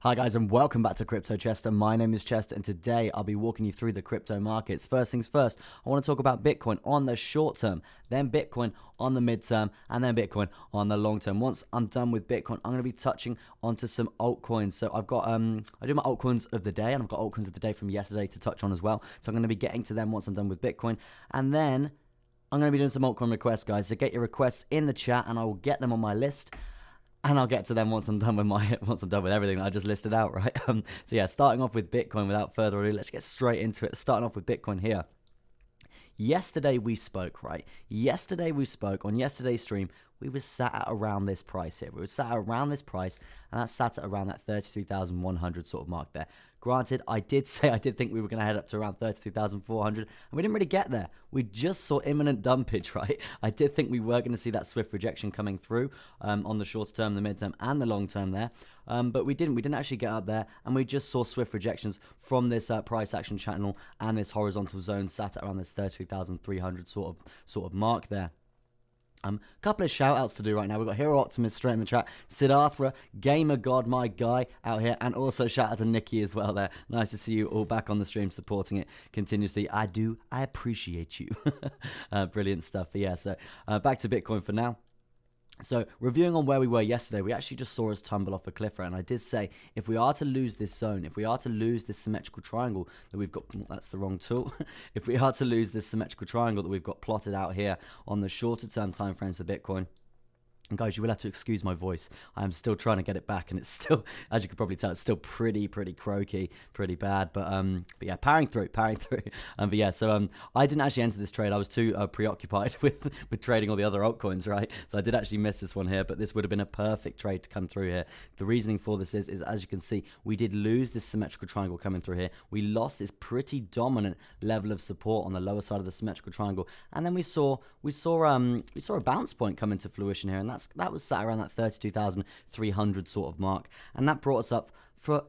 Hi guys and welcome back to Crypto Chester. My name is Chester and today I'll be walking you through the crypto markets. First things first, I want to talk about Bitcoin on the short term, then Bitcoin on the midterm, and then Bitcoin on the long term. Once I'm done with Bitcoin, I'm going to be touching onto some altcoins. So I've got, I do my altcoins of the day and I've got altcoins of the day from yesterday to touch on as well. So I'm going to be getting to them once I'm done with Bitcoin. And then I'm going to be doing some altcoin requests, guys. So get your requests in the chat and I will get them on my list. And I'll get to them once I'm done with everything that I just listed out, right? So yeah, starting off with Bitcoin without further ado, let's get straight into it. Starting off with Bitcoin here. Yesterday we spoke, right? Yesterday we spoke on yesterday's stream. We were sat at around this price here. We were sat at around this price, and that sat at around that 32,100 sort of mark there. Granted, I did say I did think we were going to head up to around 32,400, and we didn't really get there. We just saw imminent dumpage, right? I did think we were going to see that swift rejection coming through on the short term, the midterm, and the long term there. But we didn't. We didn't actually get up there, and we just saw swift rejections from this price action channel and this horizontal zone sat at around this 32,300 sort of mark there. Couple of shout outs to do right now. We've got Hero Optimus straight in the chat, Siddhartha, Gamer God, my guy out here, and also shout out to Nikki as well there. Nice to see you all back on the stream supporting it continuously. I appreciate you. Brilliant stuff. But yeah, so back to Bitcoin for now. So, reviewing on where we were yesterday, we actually just saw us tumble off a cliff, right? And I did say, if we are to lose this zone, if we are to lose this symmetrical triangle that we've got, that's the wrong tool. If we are to lose this symmetrical triangle that we've got plotted out here on the shorter term time frames for Bitcoin, and guys, you will have to excuse my voice. I'm still trying to get it back, and it's still, as you can probably tell, it's still pretty croaky, pretty bad. But yeah, powering through. But yeah, so I didn't actually enter this trade. I was too preoccupied with trading all the other altcoins, right? So I did actually miss this one here, but this would have been a perfect trade to come through here. The reasoning for this is as you can see, we did lose this symmetrical triangle coming through here. We lost this pretty dominant level of support on the lower side of the symmetrical triangle, and then we saw a bounce point come into fruition here, and that was sat around that 32,300 sort of mark, and that brought us up for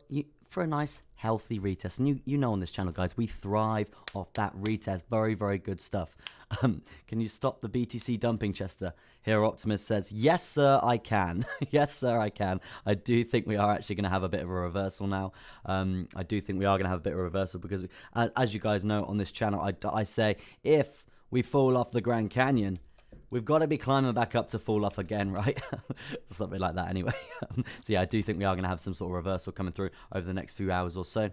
a nice healthy retest. And you know on this channel, guys, we thrive off that retest. Very good stuff. Can you stop the BTC dumping, Chester? Here Optimus says, yes sir I can. Yes sir I can. I do think we are actually going to have a bit of a reversal now. I do think we are going to have a bit of a reversal because as you guys know on this channel, I say if we fall off the Grand Canyon, we've got to be climbing back up to fall off again, right? Something like that anyway. So yeah, I do think we are going to have some sort of reversal coming through over the next few hours or so.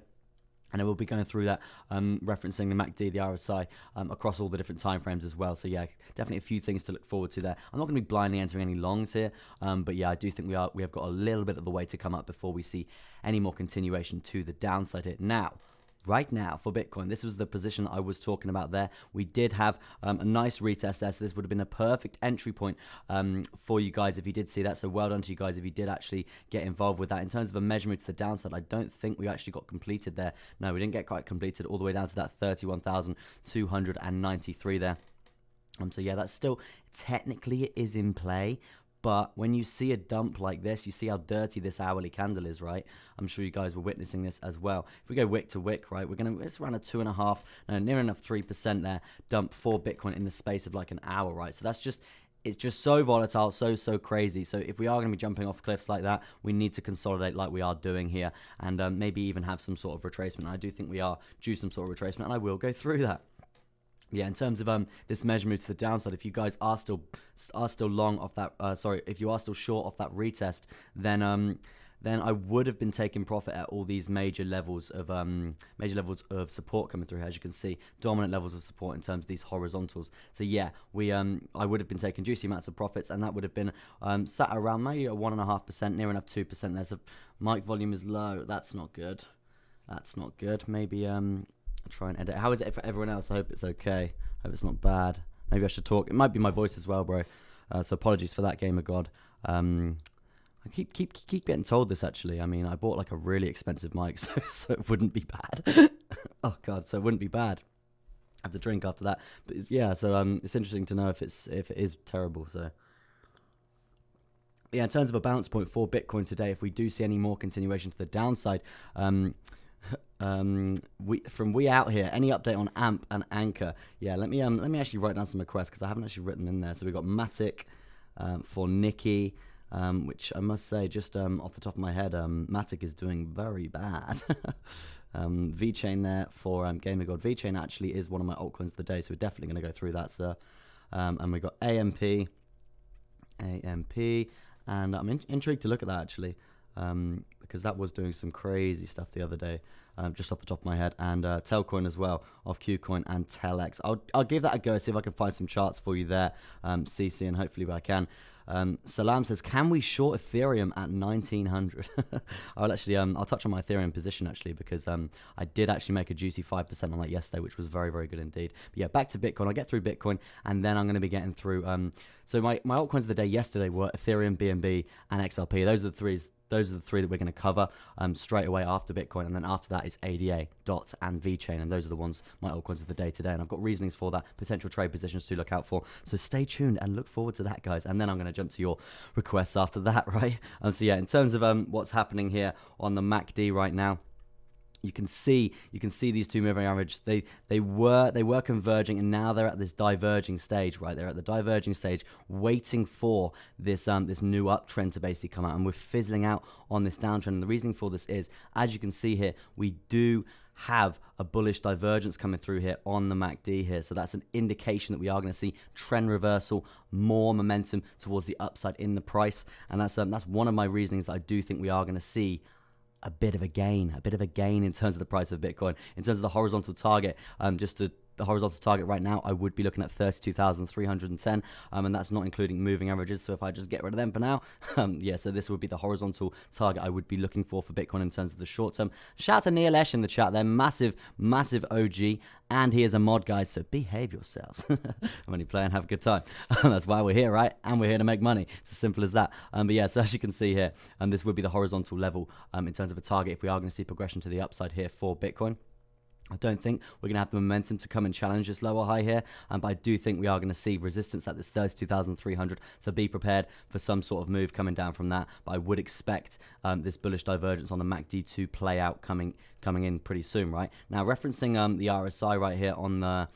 And I will be going through that, referencing the MACD, the RSI, across all the different time frames as well. So yeah, definitely a few things to look forward to there. I'm not going to be blindly entering any longs here, but yeah, I do think we have got a little bit of the way to come up before we see any more continuation to the downside here. Now, right now for Bitcoin, this was the position that I was talking about there. We did have a nice retest there, so this would have been a perfect entry point for you guys if you did see that. So well done to you guys if you did actually get involved with that. In terms of a measurement to the downside, I don't think we actually got completed there. No, we didn't get quite completed all the way down to that 31,293 there. So yeah, that's still technically it is in play. But when you see a dump like this, you see how dirty this hourly candle is, right? I'm sure you guys were witnessing this as well. If we go wick to wick, right, it's around a 2.5, no, near enough 3% there dump for Bitcoin in the space of like an hour, right? So it's just so volatile, so crazy. So if we are going to be jumping off cliffs like that, we need to consolidate like we are doing here, and maybe even have some sort of retracement. I do think we are due some sort of retracement, and I will go through that. Yeah, in terms of this measure move to the downside, if you guys are still long off that, if you are still short off that retest, then I would have been taking profit at all these major levels of support coming through. As you can see, dominant levels of support in terms of these horizontals. So yeah, I would have been taking juicy amounts of profits, and that would have been sat around maybe at 1.5%, near enough 2%. There's a mic volume is low. That's not good. That's not good. Maybe I'll try and edit. How is it for everyone else? I hope it's okay. I hope it's not bad. Maybe I should talk. It might be my voice as well, bro. So apologies for that, Gamer God. I keep getting told this actually. I mean, I bought like a really expensive mic, so it wouldn't be bad. Oh god, so it wouldn't be bad. I have to drink after that. But yeah, so it's interesting to know if it is terrible. So yeah, in terms of a bounce point for Bitcoin today, if we do see any more continuation to the downside, from we out here, any update on AMP and Anchor? Yeah, let me actually write down some requests because I haven't actually written them in there. So we've got Matic for Nikki, which I must say, just off the top of my head, Matic is doing very bad. VeChain there for Gamer God. VeChain actually is one of my altcoins of the day, so we're definitely going to go through that, sir. And we got AMP, and I'm intrigued to look at that actually, because that was doing some crazy stuff the other day, just off the top of my head. And Telcoin as well, of Qcoin and Telex. I'll give that a go, see if I can find some charts for you there, CC, and hopefully I can. Salam says, can we short Ethereum at 1900? I'll touch on my Ethereum position actually, because I did actually make a juicy 5% on that yesterday, which was very, very good indeed. But yeah, back to Bitcoin. I'll get through Bitcoin, and then I'm going to be getting through. So my altcoins of the day yesterday were Ethereum, BNB, and XRP. Those are the three that we're going to cover straight away after Bitcoin, and then after that is ADA, DOT, and VeChain, and those are the ones, my altcoins of the day today, and I've got reasonings for that, potential trade positions to look out for, so stay tuned and look forward to that, guys. And then I'm going to jump to your requests after that, right? So yeah, in terms of what's happening here on the MACD right now, you can see these two moving averages. They were converging, and now they're at this diverging stage, right? They're at the diverging stage, waiting for this this new uptrend to basically come out, and we're fizzling out on this downtrend. And the reasoning for this is, as you can see here, we do have a bullish divergence coming through here on the MACD here, so that's an indication that we are going to see trend reversal, more momentum towards the upside in the price, and that's one of my reasonings that I do think we are going to see a bit of a gain in terms of the price of Bitcoin. In terms of the horizontal target, the horizontal target right now, I would be looking at 32,310, and that's not including moving averages. So if I just get rid of them for now, yeah, so this would be the horizontal target I would be looking for Bitcoin in terms of the short term. Shout out to Neil Esh in the chat there, massive OG, and he is a mod, guys, so behave yourselves. I'm only playing, have a good time. That's why we're here, right? And we're here to make money. It's as simple as that. But yeah, so as you can see here, this would be the horizontal level in terms of a target if we are going to see progression to the upside here for Bitcoin. I don't think we're going to have the momentum to come and challenge this lower high here, but I do think we are going to see resistance at this 32,300, so be prepared for some sort of move coming down from that. But I would expect this bullish divergence on the MACD to play out coming in pretty soon, right? Now, referencing the RSI right here on the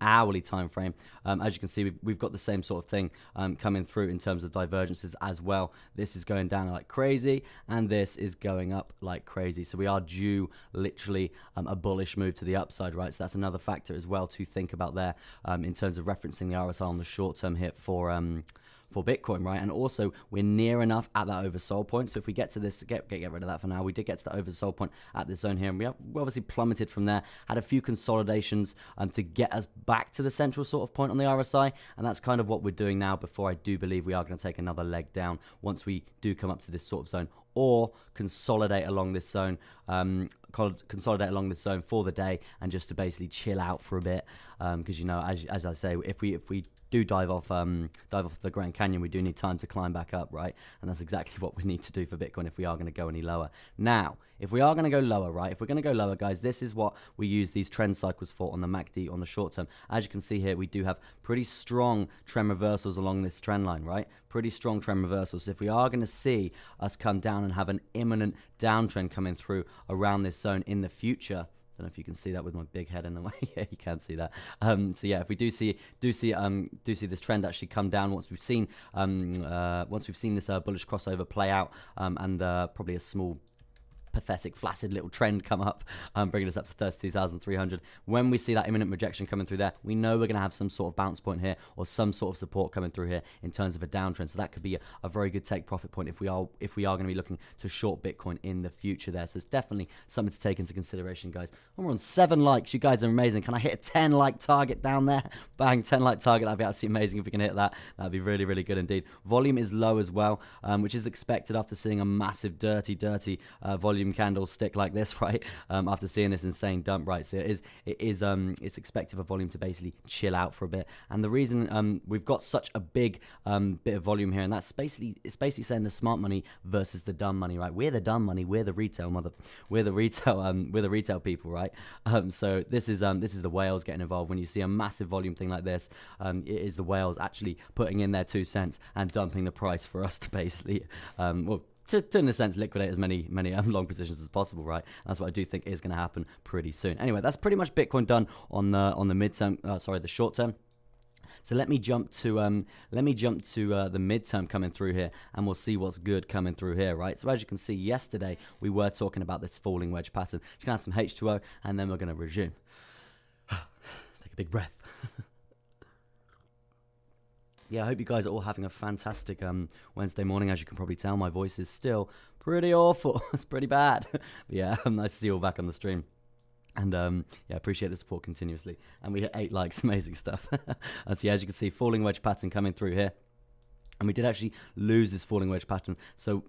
hourly time frame, as you can see, we've got the same sort of thing coming through in terms of divergences as well. This is going down like crazy, and this is going up like crazy, so we are due literally a bullish move to the upside, right? So that's another factor as well to think about there in terms of referencing the RSI on the short term hit for Bitcoin, right? And also we're near enough at that oversold point, so if we get to this, get rid of that for now. We did get to the oversold point at this zone here, and we obviously plummeted from there, had a few consolidations to get us back to the central sort of point on the RSI, and that's kind of what we're doing now before I do believe we are going to take another leg down once we do come up to this sort of zone, or consolidate along this zone, for the day, and just to basically chill out for a bit, because you know, as I say, if we do dive off the Grand Canyon, we do need time to climb back up, right? And that's exactly what we need to do for Bitcoin if we are going to go any lower. Now, if we are going to go lower, right? If we're going to go lower, guys, this is what we use these trend cycles for on the MACD on the short term. As you can see here, we do have pretty strong trend reversals along this trend line, right? Pretty strong trend reversals. So if we are going to see us come down and have an imminent downtrend coming through around this zone in the future, don't know if you can see that with my big head in the way. Yeah, you can see that. So yeah, if we do see this trend actually come down once we've seen this bullish crossover play out, and probably a small pathetic, flaccid little trend come up, bringing us up to 32,300. When we see that imminent rejection coming through there, we know we're going to have some sort of bounce point here, or some sort of support coming through here in terms of a downtrend. So that could be a very good take profit point if we are going to be looking to short Bitcoin in the future there. So it's definitely something to take into consideration, guys. And we're on 7 likes. You guys are amazing. Can I hit a 10 like target down there? Bang, 10 like target. That'd be absolutely amazing if we can hit that. That'd be really, really good indeed. Volume is low as well, which is expected after seeing a massive dirty volume candlestick like this, right? After seeing this insane dump, right? So it's expected for volume to basically chill out for a bit. And the reason we've got such a big bit of volume here, and it's basically saying the smart money versus the dumb money, right? We're the dumb money, we're the retail we're the retail people, right? So this is the whales getting involved. When you see a massive volume thing like this, it is the whales actually putting in their 2 cents and dumping the price for us to basically to in a sense liquidate as many long positions as possible, right? That's what I do think is going to happen pretty soon. Anyway, that's pretty much Bitcoin done on the midterm, the short term. So let me jump to the midterm coming through here, and we'll see what's good coming through here, right? So as you can see, yesterday we were talking about this falling wedge pattern. Just gonna have some H2O, and then we're gonna resume. Take a big breath. Yeah, I hope you guys are all having a fantastic Wednesday morning. As you can probably tell, my voice is still pretty awful. It's pretty bad. But yeah, nice to see you all back on the stream. And yeah, appreciate the support continuously. And we hit 8 likes, amazing stuff. And so yeah, as you can see, falling wedge pattern coming through here. And we did actually lose this falling wedge pattern. So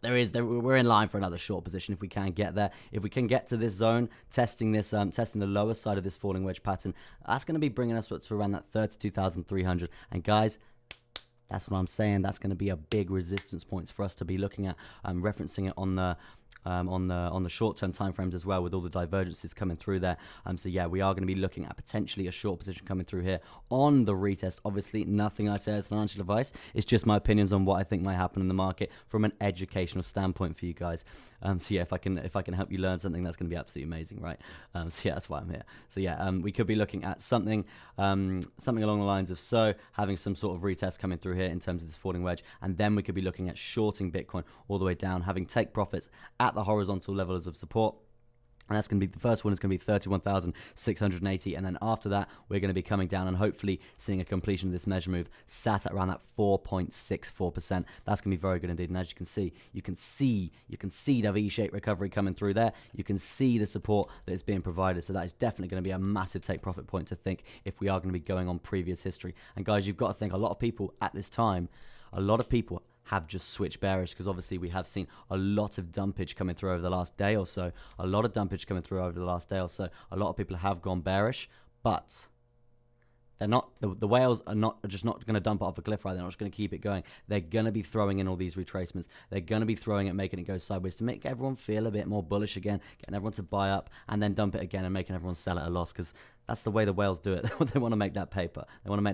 we're in line for another short position if we can get there. If we can get to this zone, testing the lower side of this falling wedge pattern, that's going to be bringing us to around that 32,300. And guys, that's what I'm saying. That's going to be a big resistance points for us to be looking at, referencing it on the short-term time frames as well, with all the divergences coming through there. So yeah, we are going to be looking at potentially a short position coming through here on the retest. Obviously, nothing I say is financial advice. It's just my opinions on what I think might happen in the market from an educational standpoint for you guys. So yeah, if I can help you learn something, that's going to be absolutely amazing, right? So yeah, that's why I'm here. So yeah, we could be looking at something along the lines of having some sort of retest coming through here in terms of this falling wedge, and then we could be looking at shorting Bitcoin all the way down, having take profits at the horizontal levels of support. And that's going to be, the first one is going to be 31,680, and then after that we're going to be coming down and hopefully seeing a completion of this measure move sat at around that 4.64%. That's going to be very good indeed. And as you can see the V-shaped recovery coming through there. You can see the support that is being provided. So that is definitely going to be a massive take profit point to think if we are going to be going on previous history. And guys, you've got to think, a lot of people at this time, have just switched bearish, because obviously we have seen a lot of dumpage coming through over the last day or so. A lot of people have gone bearish, but they're not, the whales are just not going to dump it off a cliff, right? They're not just going to keep it going. They're going to be throwing in all these retracements. They're going to be throwing it, making it go sideways to make everyone feel a bit more bullish again, getting everyone to buy up, and then dump it again and making everyone sell at a loss, because that's the way the whales do it. They want to make that paper. And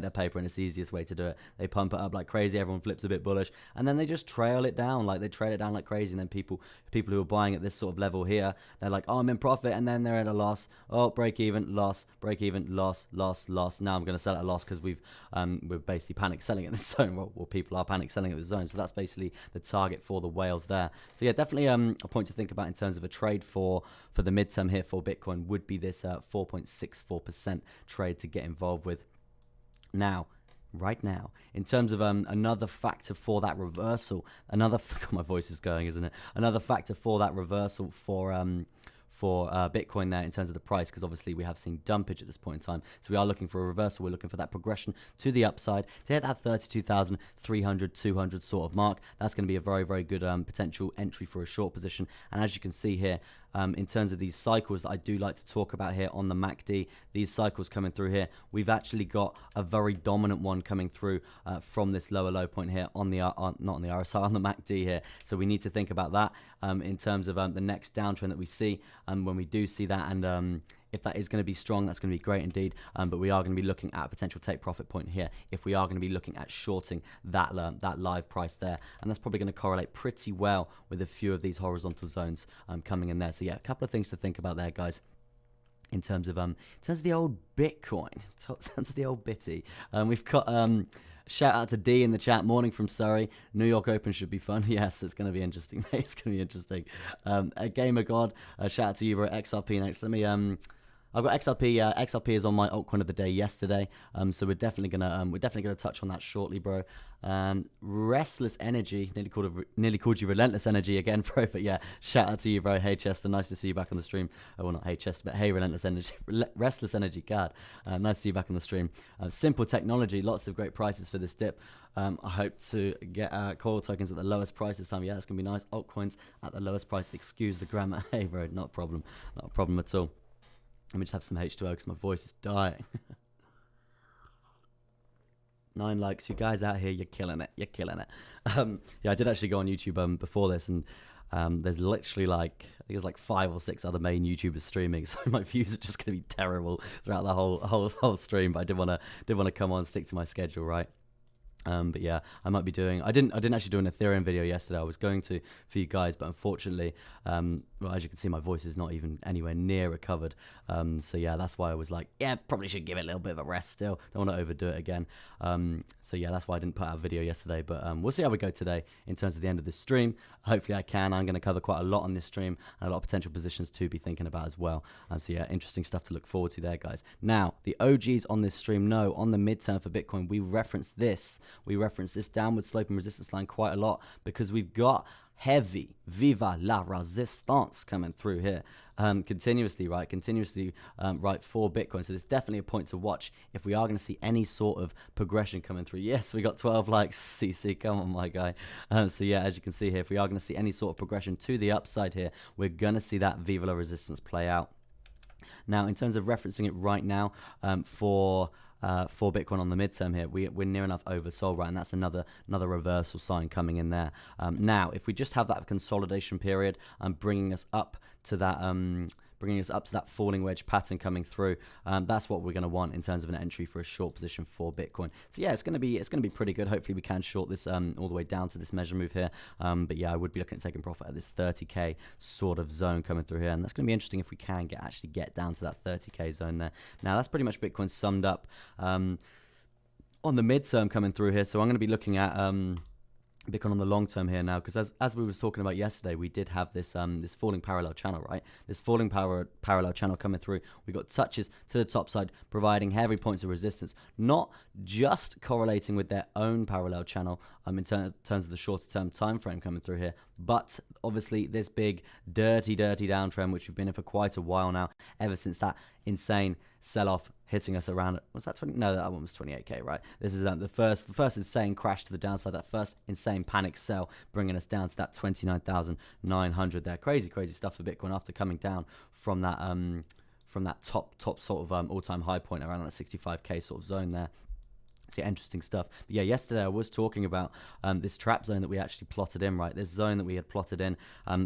it's the easiest way to do it. They pump it up like crazy. Everyone flips a bit bullish, and then they just trail it down. Like, they trail it down like crazy. And then people who are buying at this sort of level here, they're like, oh, I'm in profit, and then they're at a loss. Oh, break even, loss, break even, loss, loss, loss. Now I'm going to sell at a loss because we're basically panic selling at this zone. Well, people are panic selling at this zone. So that's basically the target for the whales there. So yeah, definitely a point to think about in terms of a trade for the midterm here for Bitcoin would be this 4.64% trade to get involved with. Right now, in terms of another factor for that reversal, God, my voice is going, isn't it? Another factor for that reversal for Bitcoin there in terms of the price, because obviously we have seen dumpage at this point in time. So we are looking for a reversal. We're looking for that progression to the upside to hit that 32,300, 200 sort of mark. That's going to be a very, very good potential entry for a short position. And as you can see here, in terms of these cycles that I do like to talk about here on the MACD, these cycles coming through here, we've actually got a very dominant one coming through from this lower low point here on the not on the RSI, on the MACD here. So we need to think about that in terms of the next downtrend that we see, when we do see that, and if that is going to be strong, that's going to be great indeed. But we are going to be looking at a potential take profit point here if we are going to be looking at shorting that live price there, and that's probably going to correlate pretty well with a few of these horizontal zones coming in there. So yeah, a couple of things to think about there, guys. In terms of the old Bitcoin, in terms of the old Bitty, we've got shout out to D in the chat. Morning from Surrey. New York Open should be fun. Yes, it's going to be interesting, mate. It's going to be interesting. A Gamer God, shout out to you, bro. XRP next. Let me I've got XRP. XRP is on my altcoin of the day yesterday. So we're definitely gonna touch on that shortly, bro. Restless Energy, nearly called you Relentless Energy again, bro. But yeah, shout out to you, bro. Hey Chester, nice to see you back on the stream. Oh, well, not hey Chester, but hey Relentless Energy, Restless Energy. God, nice to see you back on the stream. Simple Technology, lots of great prices for this dip. I hope to get coil tokens at the lowest price this time. Yeah, that's gonna be nice. Altcoins at the lowest price. Excuse the grammar. Hey, bro, not a problem at all. Let me just have some H2O because my voice is dying. 9 likes. You guys out here, you're killing it. You're killing it. Yeah, I did actually go on YouTube before this, and there's literally I think there's like 5 or 6 other main YouTubers streaming, so my views are just going to be terrible throughout the whole stream. But I did want to come on, stick to my schedule, right? But yeah, I might be doing. I didn't actually do an Ethereum video yesterday. I was going to for you guys, but unfortunately, well, as you can see, my voice is not even anywhere near recovered. So yeah, that's why I was like, yeah, probably should give it a little bit of a rest. Still, don't want to overdo it again. So yeah, that's why I didn't put out a video yesterday. But we'll see how we go today in terms of the end of this stream. Hopefully, I can. I'm going to cover quite a lot on this stream and a lot of potential positions to be thinking about as well. So yeah, interesting stuff to look forward to there, guys. Now, the OGs on this stream know on the midterm for Bitcoin, we reference this. We reference this downward sloping resistance line quite a lot because we've got heavy viva la resistance coming through here continuously, right? Right, for Bitcoin. So there's definitely a point to watch if we are going to see any sort of progression coming through. Yes, we got 12 likes, CC, come on, my guy. So yeah, as you can see here, if we are going to see any sort of progression to the upside here, we're going to see that viva la resistance play out. Now, in terms of referencing it right now for Bitcoin on the midterm here, we're near enough oversold, right? And that's another reversal sign coming in there. Now, if we just have that consolidation period and bringing us up to that falling wedge pattern coming through, that's what we're going to want in terms of an entry for a short position for Bitcoin. So yeah, it's going to be pretty good. Hopefully we can short this all the way down to this measure move here. But yeah, I would be looking at taking profit at this 30k sort of zone coming through here, and that's going to be interesting if we can actually get down to that 30k zone there. Now that's pretty much Bitcoin summed up on the midterm coming through here. So I'm going to be looking at Bitcoin on the long term here now, because as we were talking about yesterday, we did have this this falling parallel channel, right? This falling parallel channel coming through. We got touches to the top side, providing heavy points of resistance, not just correlating with their own parallel channel in terms of the shorter term time frame coming through here, but obviously this big dirty downtrend which we've been in for quite a while now, ever since that insane sell-off hitting us around, was that 20? No, that one was 28k, right? This is the first insane crash to the downside, that first insane panic sell, bringing us down to that 29,900 there. Crazy stuff for Bitcoin after coming down from that top sort of all-time high point around that 65k sort of zone there. So yeah, interesting stuff. But yeah, yesterday I was talking about this trap zone that we actually plotted in, right? This zone that we had plotted in.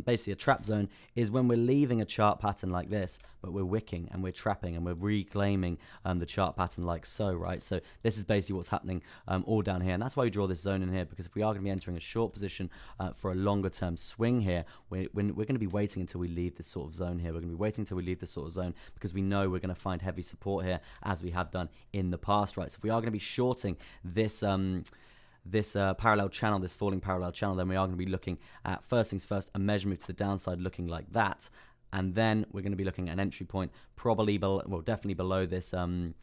Basically, a trap zone is when we're leaving a chart pattern like this, but we're wicking and we're trapping and we're reclaiming the chart pattern like so, right? So this is basically what's happening all down here. And that's why we draw this zone in here, because if we are going to be entering a short position for a longer term swing here, we're going to be waiting until we leave this sort of zone here. We're going to be waiting until we leave this sort of zone, because we know we're going to find heavy support here, as we have done in the past, right? So if we are going to be shorting this parallel channel, this falling parallel channel, then we are going to be looking at, first things first, a measure move to the downside looking like that, and then we're going to be looking at an entry point probably definitely below this this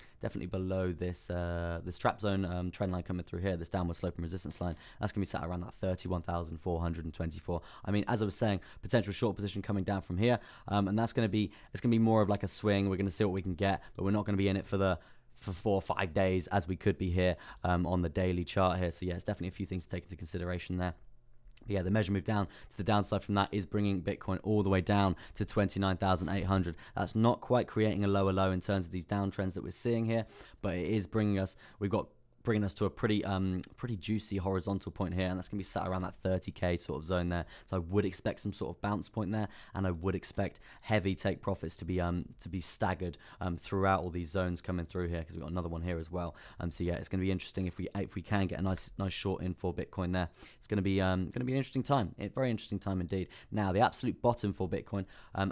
trap zone trend line coming through here, this downward sloping resistance line. That's going to be sat around that 31,424. I mean, as I was saying, potential short position coming down from here, and it's going to be more of like a swing. We're going to see what we can get, but we're not going to be in it for 4 or 5 days as we could be here on the daily chart here. So yeah, it's definitely a few things to take into consideration there. But yeah, the measure move down to the downside from that is bringing Bitcoin all the way down to 29,800. That's not quite creating a lower low in terms of these downtrends that we're seeing here, but it is bringing us to a pretty juicy horizontal point here, and that's going to be sat around that 30k sort of zone there. So I would expect some sort of bounce point there, and I would expect heavy take profits to be staggered throughout all these zones coming through here, because we've got another one here as well. So yeah, it's going to be interesting if we can get a nice short in for Bitcoin there. It's going to be an interesting time, a very interesting time indeed. Now the absolute bottom for Bitcoin,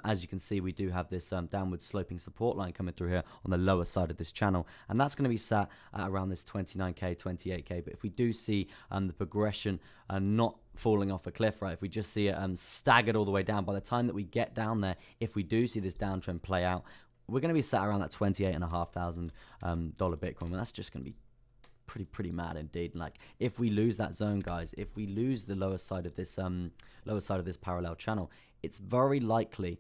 as you can see, we do have this downward sloping support line coming through here on the lower side of this channel, and that's going to be sat at around this 29k, 28k. But if we do see the progression not falling off a cliff, right, if we just see it staggered all the way down, by the time that we get down there, if we do see this downtrend play out, we're going to be sat around that $28,500 Bitcoin, and that's just going to be pretty mad indeed. Like, if we lose that zone, guys, if we lose the lower side of this parallel channel, it's very likely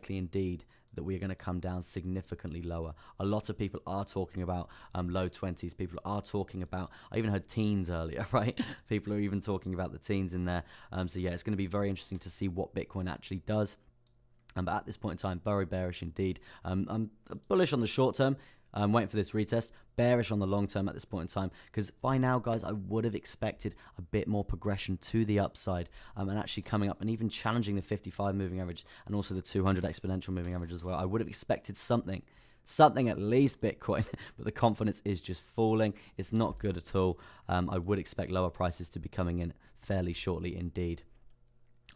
indeed that we're going to come down significantly lower. A lot of people are talking about low 20s. People are talking about, I even heard teens earlier, right? People are even talking about the teens in there. So yeah, it's going to be very interesting to see what Bitcoin actually does. But at this point in time, very bearish indeed. I'm bullish on the short term. I'm waiting for this retest. Bearish on the long term at this point in time, because by now, guys, I would have expected a bit more progression to the upside, and actually coming up and even challenging the 55 moving average and also the 200 exponential moving average as well. I would have expected something something at least Bitcoin, but the confidence is just falling. It's not good at all. I would expect lower prices to be coming in fairly shortly indeed.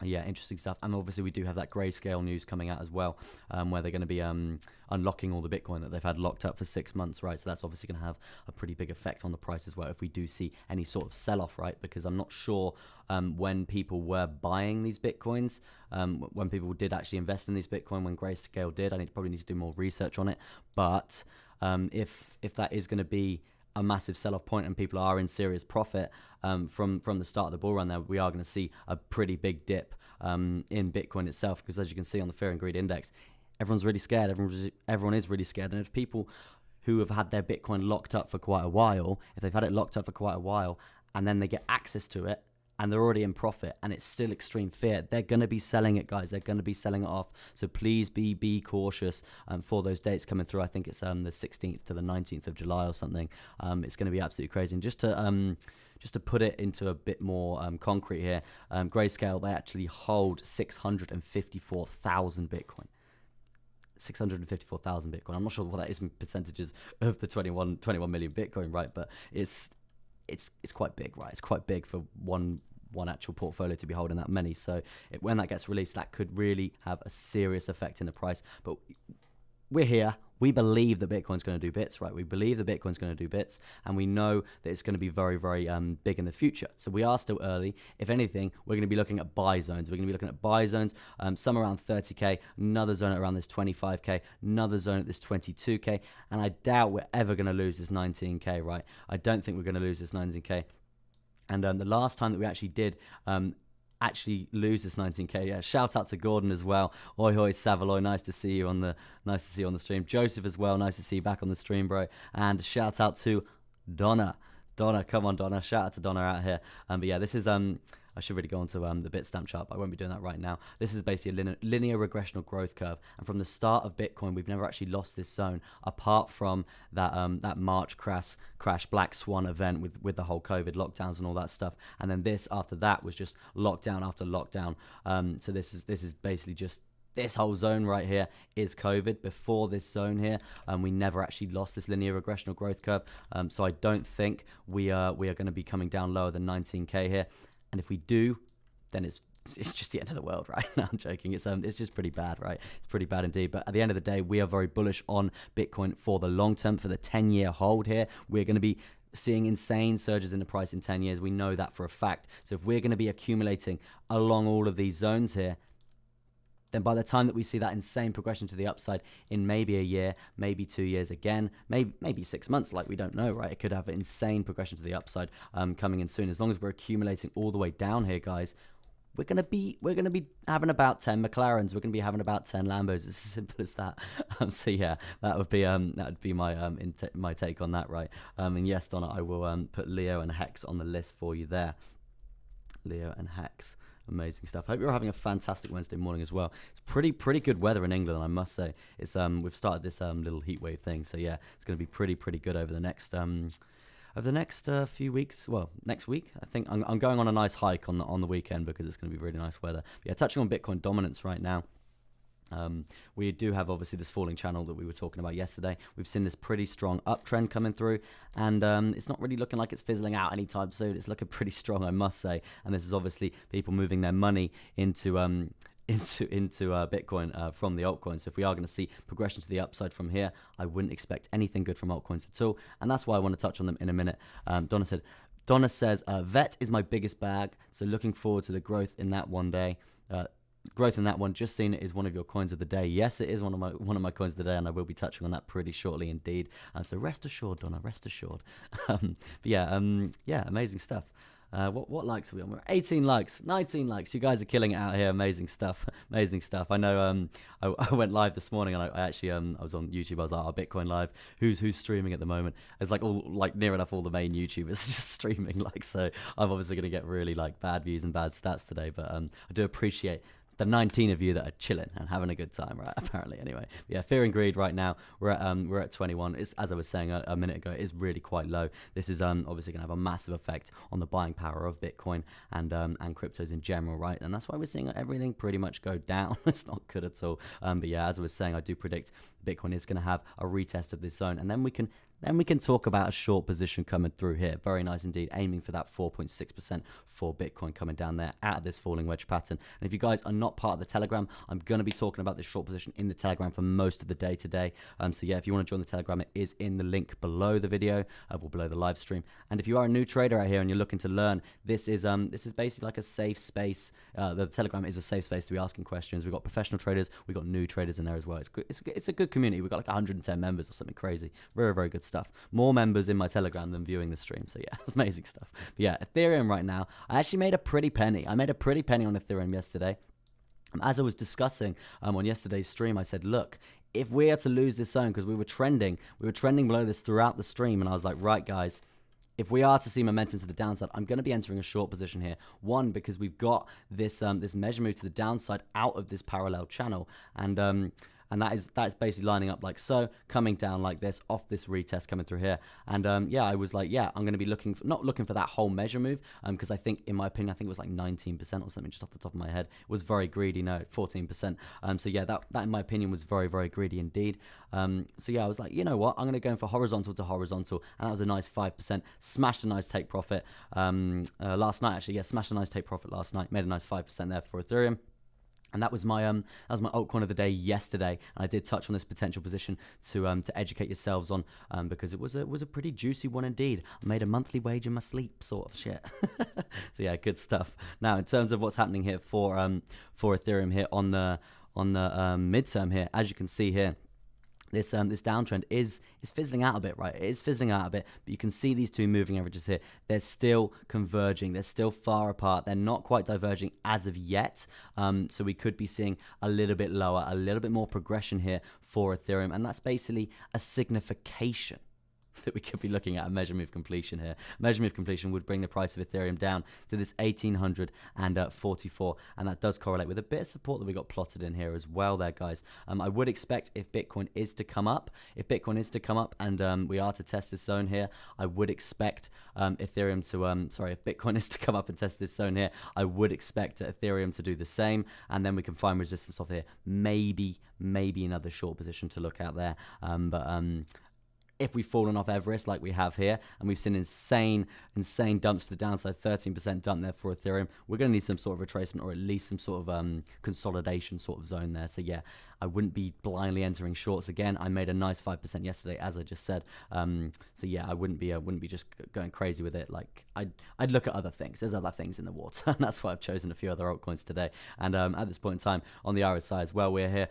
Yeah, interesting stuff. And obviously we do have that grayscale news coming out as well, where they're going to be unlocking all the Bitcoin that they've had locked up for 6 months, right? So that's obviously going to have a pretty big effect on the price as well if we do see any sort of sell-off, right? Because I'm not sure when people were buying these Bitcoins, when people did actually invest in these Bitcoin, when grayscale did. Probably need to do more research on it. But if that is going to be a massive sell-off point and people are in serious profit from the start of the bull run there, we are going to see a pretty big dip in Bitcoin itself, because as you can see on the fear and greed index, everyone's really scared. Everyone is really scared. And if people who have had their Bitcoin locked up for quite a while, if they've had it locked up for quite a while and then they get access to it and they're already in profit and it's still extreme fear, they're going to be selling it, guys. They're going to be selling it off. So please be cautious for those dates coming through. I think it's the 16th to the 19th of July or something. It's going to be absolutely crazy. And just to put it into a bit more concrete here, Grayscale, they actually hold 654,000 Bitcoin. 654,000 Bitcoin. I'm not sure what that is in percentages of the 21 million Bitcoin, right? But it's quite big, right? It's quite big for one actual portfolio to be holding that many. So when that gets released, that could really have a serious effect in the price. But we're here. We believe that Bitcoin's going to do bits, right? We believe that Bitcoin's going to do bits, and we know that it's going to be very, very big in the future. So we are still early. If anything, we're going to be looking at buy zones. We're going to be looking at buy zones, some around 30K, another zone at around this 25K, another zone at this 22K, and I doubt we're ever going to lose this 19K, right? I don't think we're going to lose this 19K. And the last time that we actually did actually lose this 19K. Yeah, shout out to Gordon as well. Oi hoi Savaloy, nice to see you on the stream. Joseph as well, nice to see you back on the stream, bro. And shout out to Donna. Come on, Donna. Shout out to Donna out here. But yeah, this is I should really go onto the Bitstamp chart, but I won't be doing that right now. This is basically a linear regressional growth curve, and from the start of Bitcoin, we've never actually lost this zone, apart from that March crash Black Swan event with the whole COVID lockdowns and all that stuff. And then this after that was just lockdown after lockdown. So this is basically just this whole zone right here is COVID. Before this zone here, we never actually lost this linear regressional growth curve. So I don't think we are going to be coming down lower than 19K here. And if we do, then it's just the end of the world, right? No, I'm joking. It's just pretty bad, right? It's pretty bad indeed. But at the end of the day, we are very bullish on Bitcoin for the long term, for the 10-year hold here. We're going to be seeing insane surges in the price in 10 years. We know that for a fact. So if we're going to be accumulating along all of these zones here, then by the time that we see that insane progression to the upside in maybe a year, maybe 2 years again, maybe 6 months, like we don't know, right? It could have an insane progression to the upside coming in soon. As long as we're accumulating all the way down here, guys, we're gonna be having about 10 McLarens. We're gonna be having about 10 Lambos. It's as simple as that. So yeah, that would be my take on that, right? And yes, Donna, I will put Leo and Hex on the list for you there. Leo and Hex. Amazing stuff. Hope you're having a fantastic Wednesday morning as well. It's pretty good weather in England, I must say. It's we've started this little heat wave thing, so yeah, it's going to be pretty good over the next few weeks. Well, next week, I think I'm going on a nice hike on the weekend because it's going to be really nice weather. But yeah, touching on Bitcoin dominance right now. We do have obviously this falling channel that we were talking about yesterday. We've seen this pretty strong uptrend coming through, and it's not really looking like it's fizzling out anytime soon. It's looking pretty strong, I must say. And this is obviously people moving their money into Bitcoin from the altcoins. So if we are going to see progression to the upside from here, I wouldn't expect anything good from altcoins at all, and that's why I want to touch on them in a minute. Donna says, vet is my biggest bag, so looking forward to the growth in that one day. Growth in that one. Just seen it is one of your coins of the day. Yes, it is one of my coins of the day, and I will be touching on that pretty shortly indeed. So rest assured, Donna, rest assured. But yeah, amazing stuff. What likes are we on? We're 18 likes, 19 likes. You guys are killing it out here. Amazing stuff. Amazing stuff. I know I went live this morning, and I actually I was on YouTube. I was like, Bitcoin live. Who's streaming at the moment? It's like near enough all the main YouTubers just streaming. So I'm obviously going to get really bad views and bad stats today. But I do appreciate the 19 of you that are chilling and having a good time, right? Apparently, anyway. Yeah, fear and greed right now. We're at 21. It's, as I was saying a minute ago, it is really quite low. This is obviously going to have a massive effect on the buying power of Bitcoin and cryptos in general, right? And that's why we're seeing everything pretty much go down. It's not good at all. But yeah, as I was saying, I do predict Bitcoin is going to have a retest of this zone, and then we can talk about a short position coming through here. Very nice indeed, aiming for that 4.6% for Bitcoin coming down there out of this falling wedge pattern. And if you guys are not part of the Telegram, I'm going to be talking about this short position in the Telegram for most of the day today. So yeah, if you want to join the Telegram, it is in the link below the video, or below the live stream. And if you are a new trader out here and you're looking to learn, this is basically like a safe space. The Telegram is a safe space to be asking questions. We've got professional traders, we've got new traders in there as well. It's good. It's a good community. We've got like 110 members or something crazy. Very, very good stuff. More members in my Telegram than viewing the stream. So yeah, it's amazing stuff. But yeah, Ethereum right now, I actually made a pretty penny. I made a pretty penny on Ethereum yesterday. As I was discussing on yesterday's stream, I said, look, if we are to lose this zone, because we were trending below this throughout the stream, and I was like, right, guys, if we are to see momentum to the downside, I'm going to be entering a short position here. One, because we've got this this measure move to the downside out of this parallel channel, and that is basically lining up like so, coming down like this off this retest coming through here. And yeah, I was like, yeah, I'm going to be not looking for that whole measure move, because I think, in my opinion, I think it was like 19% or something, just off the top of my head. It was very greedy. No, 14%. So yeah, that in my opinion was very, very greedy indeed. So yeah, I was like, you know what, I'm going to go in for horizontal to horizontal, and that was a nice 5%. Smashed a nice take profit last night, actually. Yeah, smashed a nice take profit last night. Made a nice 5% there for Ethereum. And that was my altcoin of the day yesterday. And I did touch on this potential position to educate yourselves on, because it was a pretty juicy one indeed. I made a monthly wage in my sleep, sort of shit. So yeah, good stuff. Now, in terms of what's happening here for Ethereum here on the midterm here, as you can see here, this downtrend is fizzling out a bit, right? It is fizzling out a bit, but you can see these two moving averages here. They're still converging. They're still far apart. They're not quite diverging as of yet. So we could be seeing a little bit lower, a little bit more progression here for Ethereum, and that's basically a signification that we could be looking at a measure move completion here. Measure move completion would bring the price of Ethereum down to this 1844, and that does correlate with a bit of support that we got plotted in here as well there, guys. I would expect if Bitcoin is to come up, and we are to test this zone here, I would expect Ethereum to, if Bitcoin is to come up and test this zone here, I would expect Ethereum to do the same, and then we can find resistance off here. Maybe another short position to look at there, if we've fallen off Everest like we have here, and we've seen insane dumps to the downside, 13% dump there for Ethereum, we're going to need some sort of retracement, or at least some sort of consolidation sort of zone there. So yeah, I wouldn't be blindly entering shorts again. I made a nice 5% yesterday, as I just said. So yeah, I wouldn't be just going crazy with it. Like I'd look at other things. There's other things in the water, and that's why I've chosen a few other altcoins today. And at this point in time on the RSI as well, we're here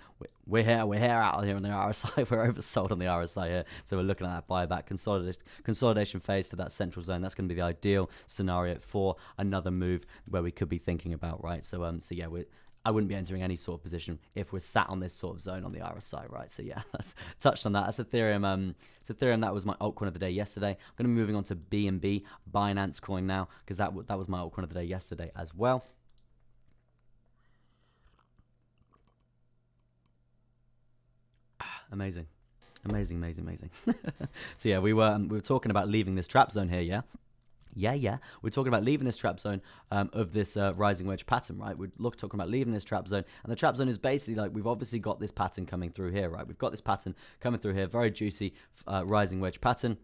out here on the RSI. We're oversold on the RSI here, so we're looking at that buyback consolidation phase to that central zone. That's going to be the ideal scenario for another move where we could be thinking about, right? So yeah, I wouldn't be entering any sort of position if we're sat on this sort of zone on the RSI, right? So yeah, that's touched on that. That's Ethereum. Ethereum, that was my altcoin of the day yesterday. I'm going to be moving on to BNB, Binance Coin now, because that was my altcoin of the day yesterday as well. Amazing. So yeah, we were talking about leaving this trap zone here, yeah. We're talking about leaving this trap zone of this rising wedge pattern, right? We're talking about leaving this trap zone, and the trap zone is basically like, we've obviously got this pattern coming through here, right? We've got this pattern coming through here, very juicy rising wedge pattern,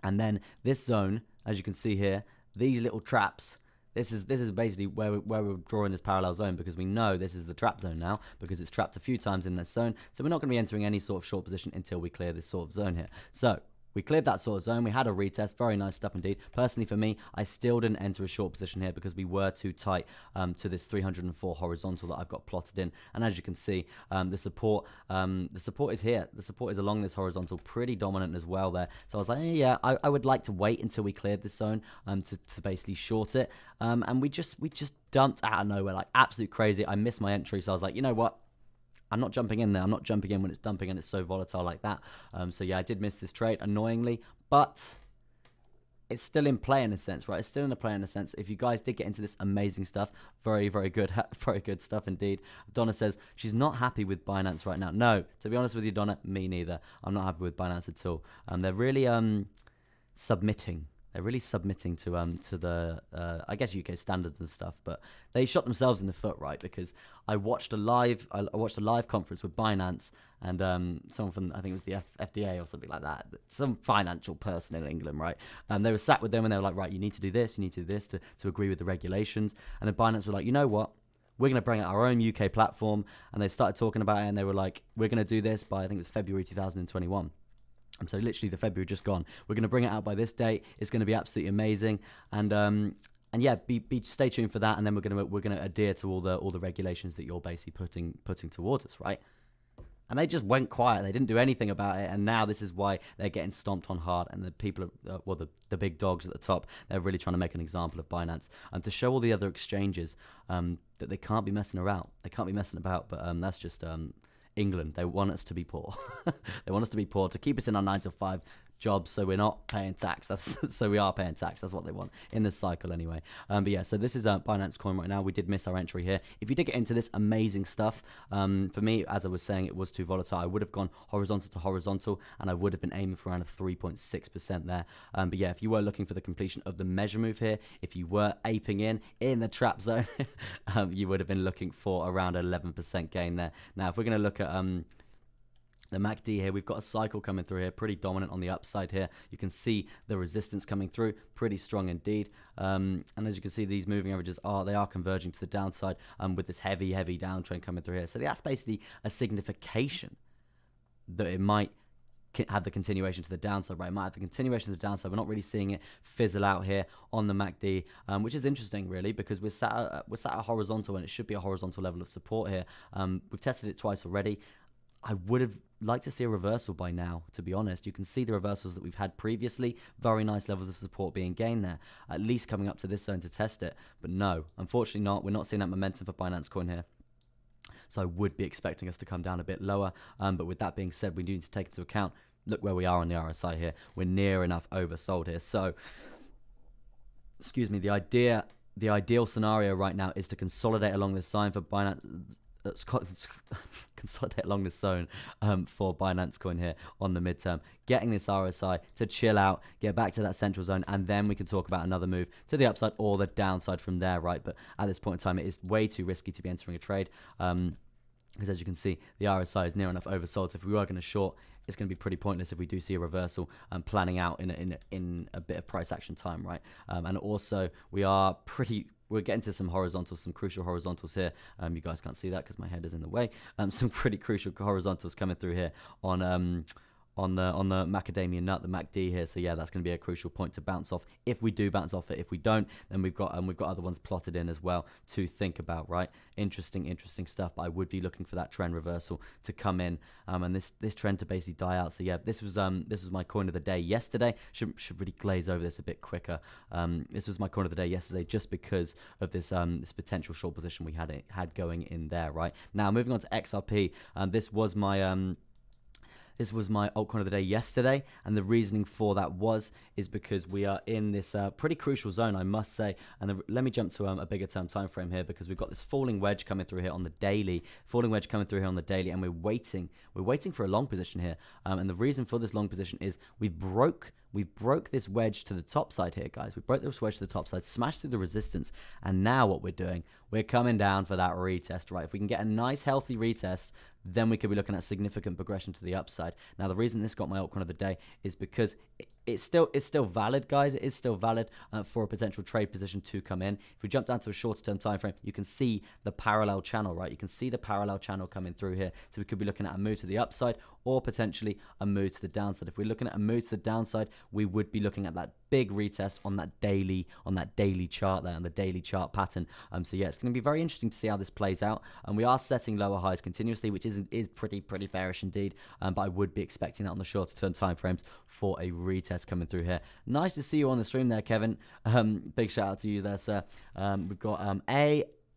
and then this zone, as you can see here, these little traps. This is basically where we're drawing this parallel zone, because we know this is the trap zone now, because it's trapped a few times in this zone. So we're not going to be entering any sort of short position until we clear this sort of zone here. So we cleared that sort of zone. We had a retest. Very nice stuff indeed. Personally, for me, I still didn't enter a short position here because we were too tight to this 304 horizontal that I've got plotted in. And as you can see, the support is here. The support is along this horizontal, pretty dominant as well there. So I was like, yeah, I would like to wait until we cleared this zone to basically short it. And we just dumped out of nowhere, like absolute crazy. I missed my entry, so I was like, you know what? I'm not jumping in there. I'm not jumping in when it's dumping and it's so volatile like that. So yeah, I did miss this trade, annoyingly, but it's still in play in a sense, right? It's still in a play in a sense. If you guys did get into this amazing stuff, very, very good, very good stuff indeed. Donna says she's not happy with Binance right now. No, to be honest with you, Donna, me neither. I'm not happy with Binance at all. They're really submitting. They're really submitting to the I guess UK standards and stuff, but they shot themselves in the foot, right? Because I watched a live conference with Binance and someone from, I think it was the FDA or something like that, some financial person in England, right? And they were sat with them and they were like, right, you need to do this to agree with the regulations. And then Binance were like, you know what? We're going to bring out our own UK platform. And they started talking about it and they were like, we're going to do this by, I think it was February 2021. So literally the February just gone. We're going to bring it out by this date. It's going to be absolutely amazing. And yeah, stay tuned for that. And then we're going to adhere to all the regulations that you're basically putting towards us, right? And they just went quiet. They didn't do anything about it. And now this is why they're getting stomped on hard. And the people, the big dogs at the top, they're really trying to make an example of Binance and to show all the other exchanges that they can't be messing around. They can't be messing about. But that's just England. They want us to be poor. They want us to be poor to keep us in our 9 to 5 jobs, so we're not paying tax. So we are paying tax. That's what they want in this cycle anyway. But yeah, so this is Binance Coin right now. We did miss our entry here. If you did get into this amazing stuff, for me, as I was saying, it was too volatile. I would have gone horizontal to horizontal, and I would have been aiming for around a 3.6% there. But yeah, if you were looking for the completion of the measure move here, if you were aping in the trap zone, you would have been looking for around 11% gain there. Now, if we're going to look at the MACD here, we've got a cycle coming through here, pretty dominant on the upside here. You can see the resistance coming through, pretty strong indeed. And as you can see, these moving averages they are converging to the downside with this heavy downtrend coming through here. So that's basically a signification that it might have the continuation to the downside, right? It might have the continuation to the downside. We're not really seeing it fizzle out here on the MACD, which is interesting, really, because we're sat at horizontal, and it should be a horizontal level of support here. We've tested it twice already. I would have liked to see a reversal by now, to be honest. You can see the reversals that we've had previously. Very nice levels of support being gained there, at least coming up to this zone to test it. But no, unfortunately not. We're not seeing that momentum for Binance Coin here. So I would be expecting us to come down a bit lower. But with that being said, we do need to take into account, look where we are on the RSI here. We're near enough oversold here. So, excuse me, the ideal scenario right now is to consolidate along this line for Binance. Consolidate along this zone for Binance Coin here on the midterm, getting this RSI to chill out, get back to that central zone, and then we can talk about another move to the upside or the downside from there, right? But at this point in time, it is way too risky to be entering a trade because, as you can see, the RSI is near enough oversold. So if we were going to short, it's going to be pretty pointless if we do see a reversal and planning out in a bit of price action time, right? And also, we're getting to some crucial horizontals here. You guys can't see that because my head is in the way. Some pretty crucial horizontals coming through here on the macadamia nut, the MACD here. So yeah, that's going to be a crucial point to bounce off. If we do bounce off it, if we don't, then we've got other ones plotted in as well to think about, right? Interesting stuff. But I would be looking for that trend reversal to come in, and this trend to basically die out. So yeah, this was my coin of the day yesterday. Should really glaze over this a bit quicker. This was my coin of the day yesterday, just because of this potential short position we had going in there, right? Now moving on to XRP. This was my altcoin of the day yesterday, and the reasoning for that is because we are in this pretty crucial zone, I must say. And let me jump to a bigger term time frame here, because we've got this falling wedge coming through here on the daily, and we're waiting for a long position here. And the reason for this long position is we broke this wedge to the top side here, guys. We broke this wedge to the top side, smashed through the resistance, and now what we're doing, we're coming down for that retest, right? If we can get a nice healthy retest, then we could be looking at significant progression to the upside. Now, the reason this got my altcoin of the day is because it's still valid, guys. It is still valid for a potential trade position to come in. If we jump down to a shorter term time frame, you can see the parallel channel, right? You can see the parallel channel coming through here. So we could be looking at a move to the upside or potentially a move to the downside. If we're looking at a move to the downside, we would be looking at that big retest on that daily chart there, on the daily chart pattern. So yeah, it's going to be very interesting to see how this plays out. And we are setting lower highs continuously, which is pretty bearish indeed. But I would be expecting that on the shorter term time frames for a retest coming through here. Nice to see you on the stream there, Kevin. Big shout out to you there, sir. We've got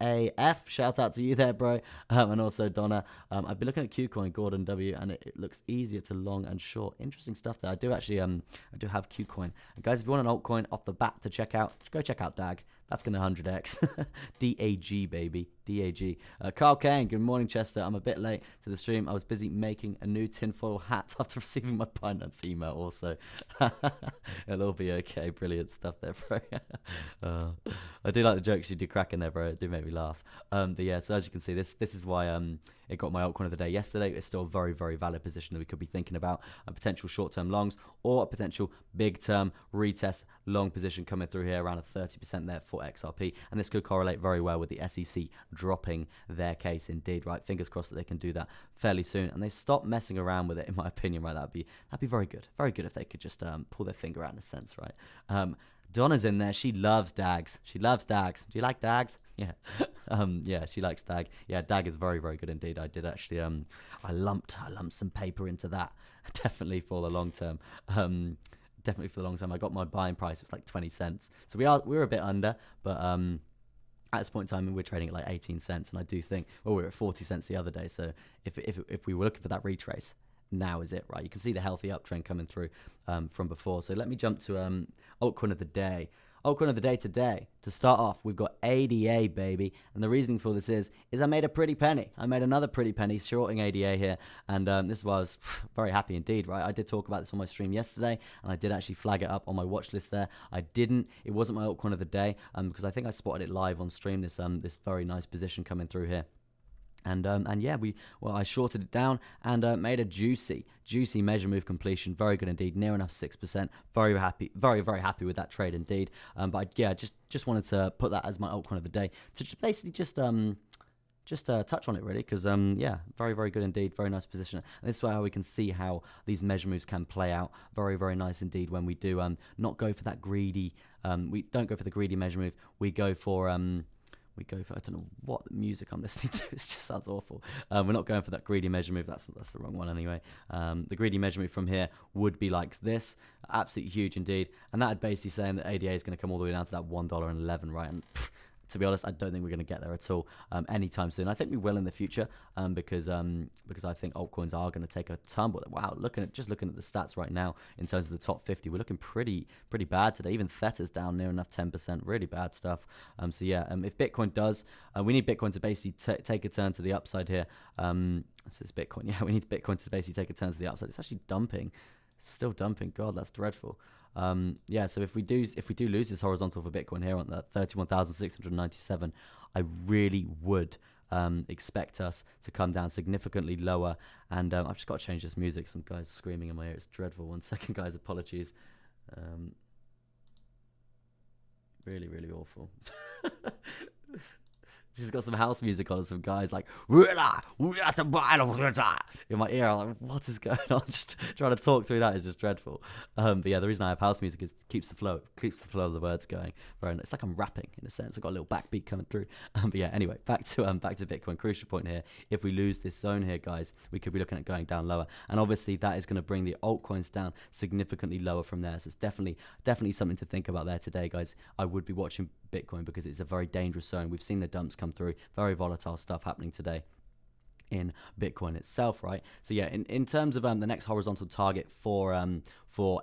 AF. Shout out to you there, bro. And also Donna. I've been looking at Qcoin, Gordon W, and it looks easier to long and short. Interesting stuff there. I do actually, I do have Qcoin. And guys, if you want an altcoin off the bat to check out, go check out DAG. That's going to 100x. DAG, baby. DAG. Carl Kane, good morning, Chester. I'm a bit late to the stream. I was busy making a new tinfoil hat after receiving my Binance email also. It'll all be okay. Brilliant stuff there, bro. I do like the jokes you do cracking there, bro. It do make me laugh. But yeah, so as you can see, this is why it got my altcoin of the day yesterday. It's still a very, very valid position that we could be thinking about. A potential short-term longs or a potential big-term retest long position coming through here around a 30% there for XRP. And this could correlate very well with the SEC dropping their case indeed, right? Fingers crossed that they can do that fairly soon. And they stop messing around with it, in my opinion, right? That'd be very good. Very good if they could just pull their finger out in a sense, right? Donna's in there. She loves DAGs. She loves DAGs. Do you like DAGs? Yeah. Yeah, she likes DAG. Yeah, DAG is very, very good indeed. I did actually, I lumped some paper into that. Definitely for the long term. Definitely for the long term. I got my buying price. It was like 20 cents. So we were a bit under, but at this point in time, we're trading at like 18 cents. And I do think, well, we were at 40 cents the other day. So if we were looking for that retrace, now is it, right? You can see the healthy uptrend coming through from before. So let me jump to altcoin of the day. Altcoin of the day today. To start off, we've got ADA, baby. And the reasoning for this is I made a pretty penny. I made another pretty penny shorting ADA here. And this is why I was very happy indeed, right? I did talk about this on my stream yesterday, and I did actually flag it up on my watch list there. It wasn't my altcoin of the day because I think I spotted it live on stream, this very nice position coming through here. And yeah, I shorted it down and made a juicy measure move completion. Very good indeed, near enough 6%. Very happy, very happy with that trade indeed. But yeah, just wanted to put that as my altcoin of the day to basically just touch on it really, because yeah, very good indeed, very nice position. And this is how we can see how these measure moves can play out. Very nice indeed when we do not go for that greedy. We don't go for the greedy measure move. We go for I don't know what music I'm listening to. It just sounds awful. We're not going for that greedy measure move. That's the wrong one anyway. The greedy measure move from here would be like this. Absolutely huge indeed. And that would basically saying that ADA is going to come all the way down to that $1.11, right? And to be honest, I don't think we're going to get there at all anytime soon. I think we will in the future because I think altcoins are going to take a tumble. Wow, just looking at the stats right now in terms of the top 50, we're looking pretty bad today. Even Theta's down near enough 10%. Really bad stuff. So yeah, if Bitcoin does, we need Bitcoin to basically take a turn to the upside here. This is Bitcoin. Yeah, we need Bitcoin to basically take a turn to the upside. It's actually dumping. It's still dumping. God, that's dreadful. Yeah, so if we do lose this horizontal for Bitcoin here on that 31,697, I really would expect us to come down significantly lower. And I've just got to change this music. Some guys screaming in my ear. It's dreadful. 1 second, guys. Apologies. Really awful. She's got some house music on and some guys like in my ear. I'm like, what is going on? Just trying to talk through that is just dreadful. But yeah, the reason I have house music is keeps the flow of the words going. It's like I'm rapping in a sense. I've got a little backbeat coming through. But yeah, anyway, back to Bitcoin. Crucial point here. If we lose this zone here, guys, we could be looking at going down lower, and obviously that is going to bring the altcoins down significantly lower from there. So it's definitely something to think about there today, guys. I would be watching Bitcoin because it's a very dangerous zone. We've seen the dumps come through. Very volatile stuff happening today in Bitcoin itself, right? So yeah, in terms of the next horizontal target for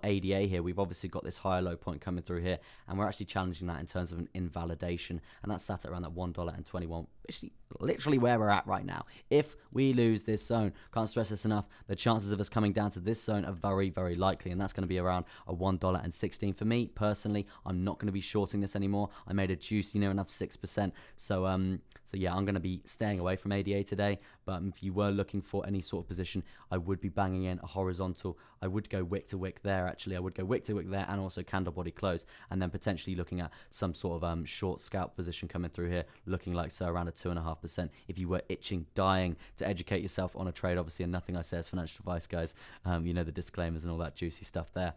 ADA here, we've obviously got this higher low point coming through here, and we're actually challenging that in terms of an invalidation, and that's sat at around that $1.21, literally where we're at right now. If we lose this zone, can't stress this enough, the chances of us coming down to this zone are very likely, and that's going to be around a $1.16. For me personally, I'm not going to be shorting this anymore. I made a juicy near enough 6%, so yeah, I'm going to be staying away from ADA today. But if you were looking for any sort of position, I would be banging in a horizontal. I would go wick to wick there, actually. I would go wick to wick there and also candle body close, and then potentially looking at some sort of short scalp position coming through here, looking like so around a 2.5%. If you were dying to educate yourself on a trade, obviously, and nothing I say is financial advice, guys. You know the disclaimers and all that juicy stuff there.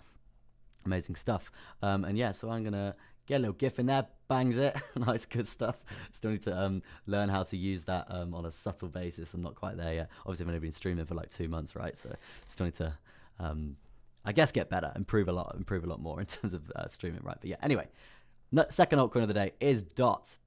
Amazing stuff. And yeah, so I'm gonna get a little gif in there, bangs it. Nice, good stuff. Still need to learn how to use that on a subtle basis. I'm not quite there yet. Obviously, I've only been streaming for like 2 months, right? So still need to, I guess, get better, improve a lot more in terms of streaming, right? But yeah, anyway, second altcoin of the day is DOT.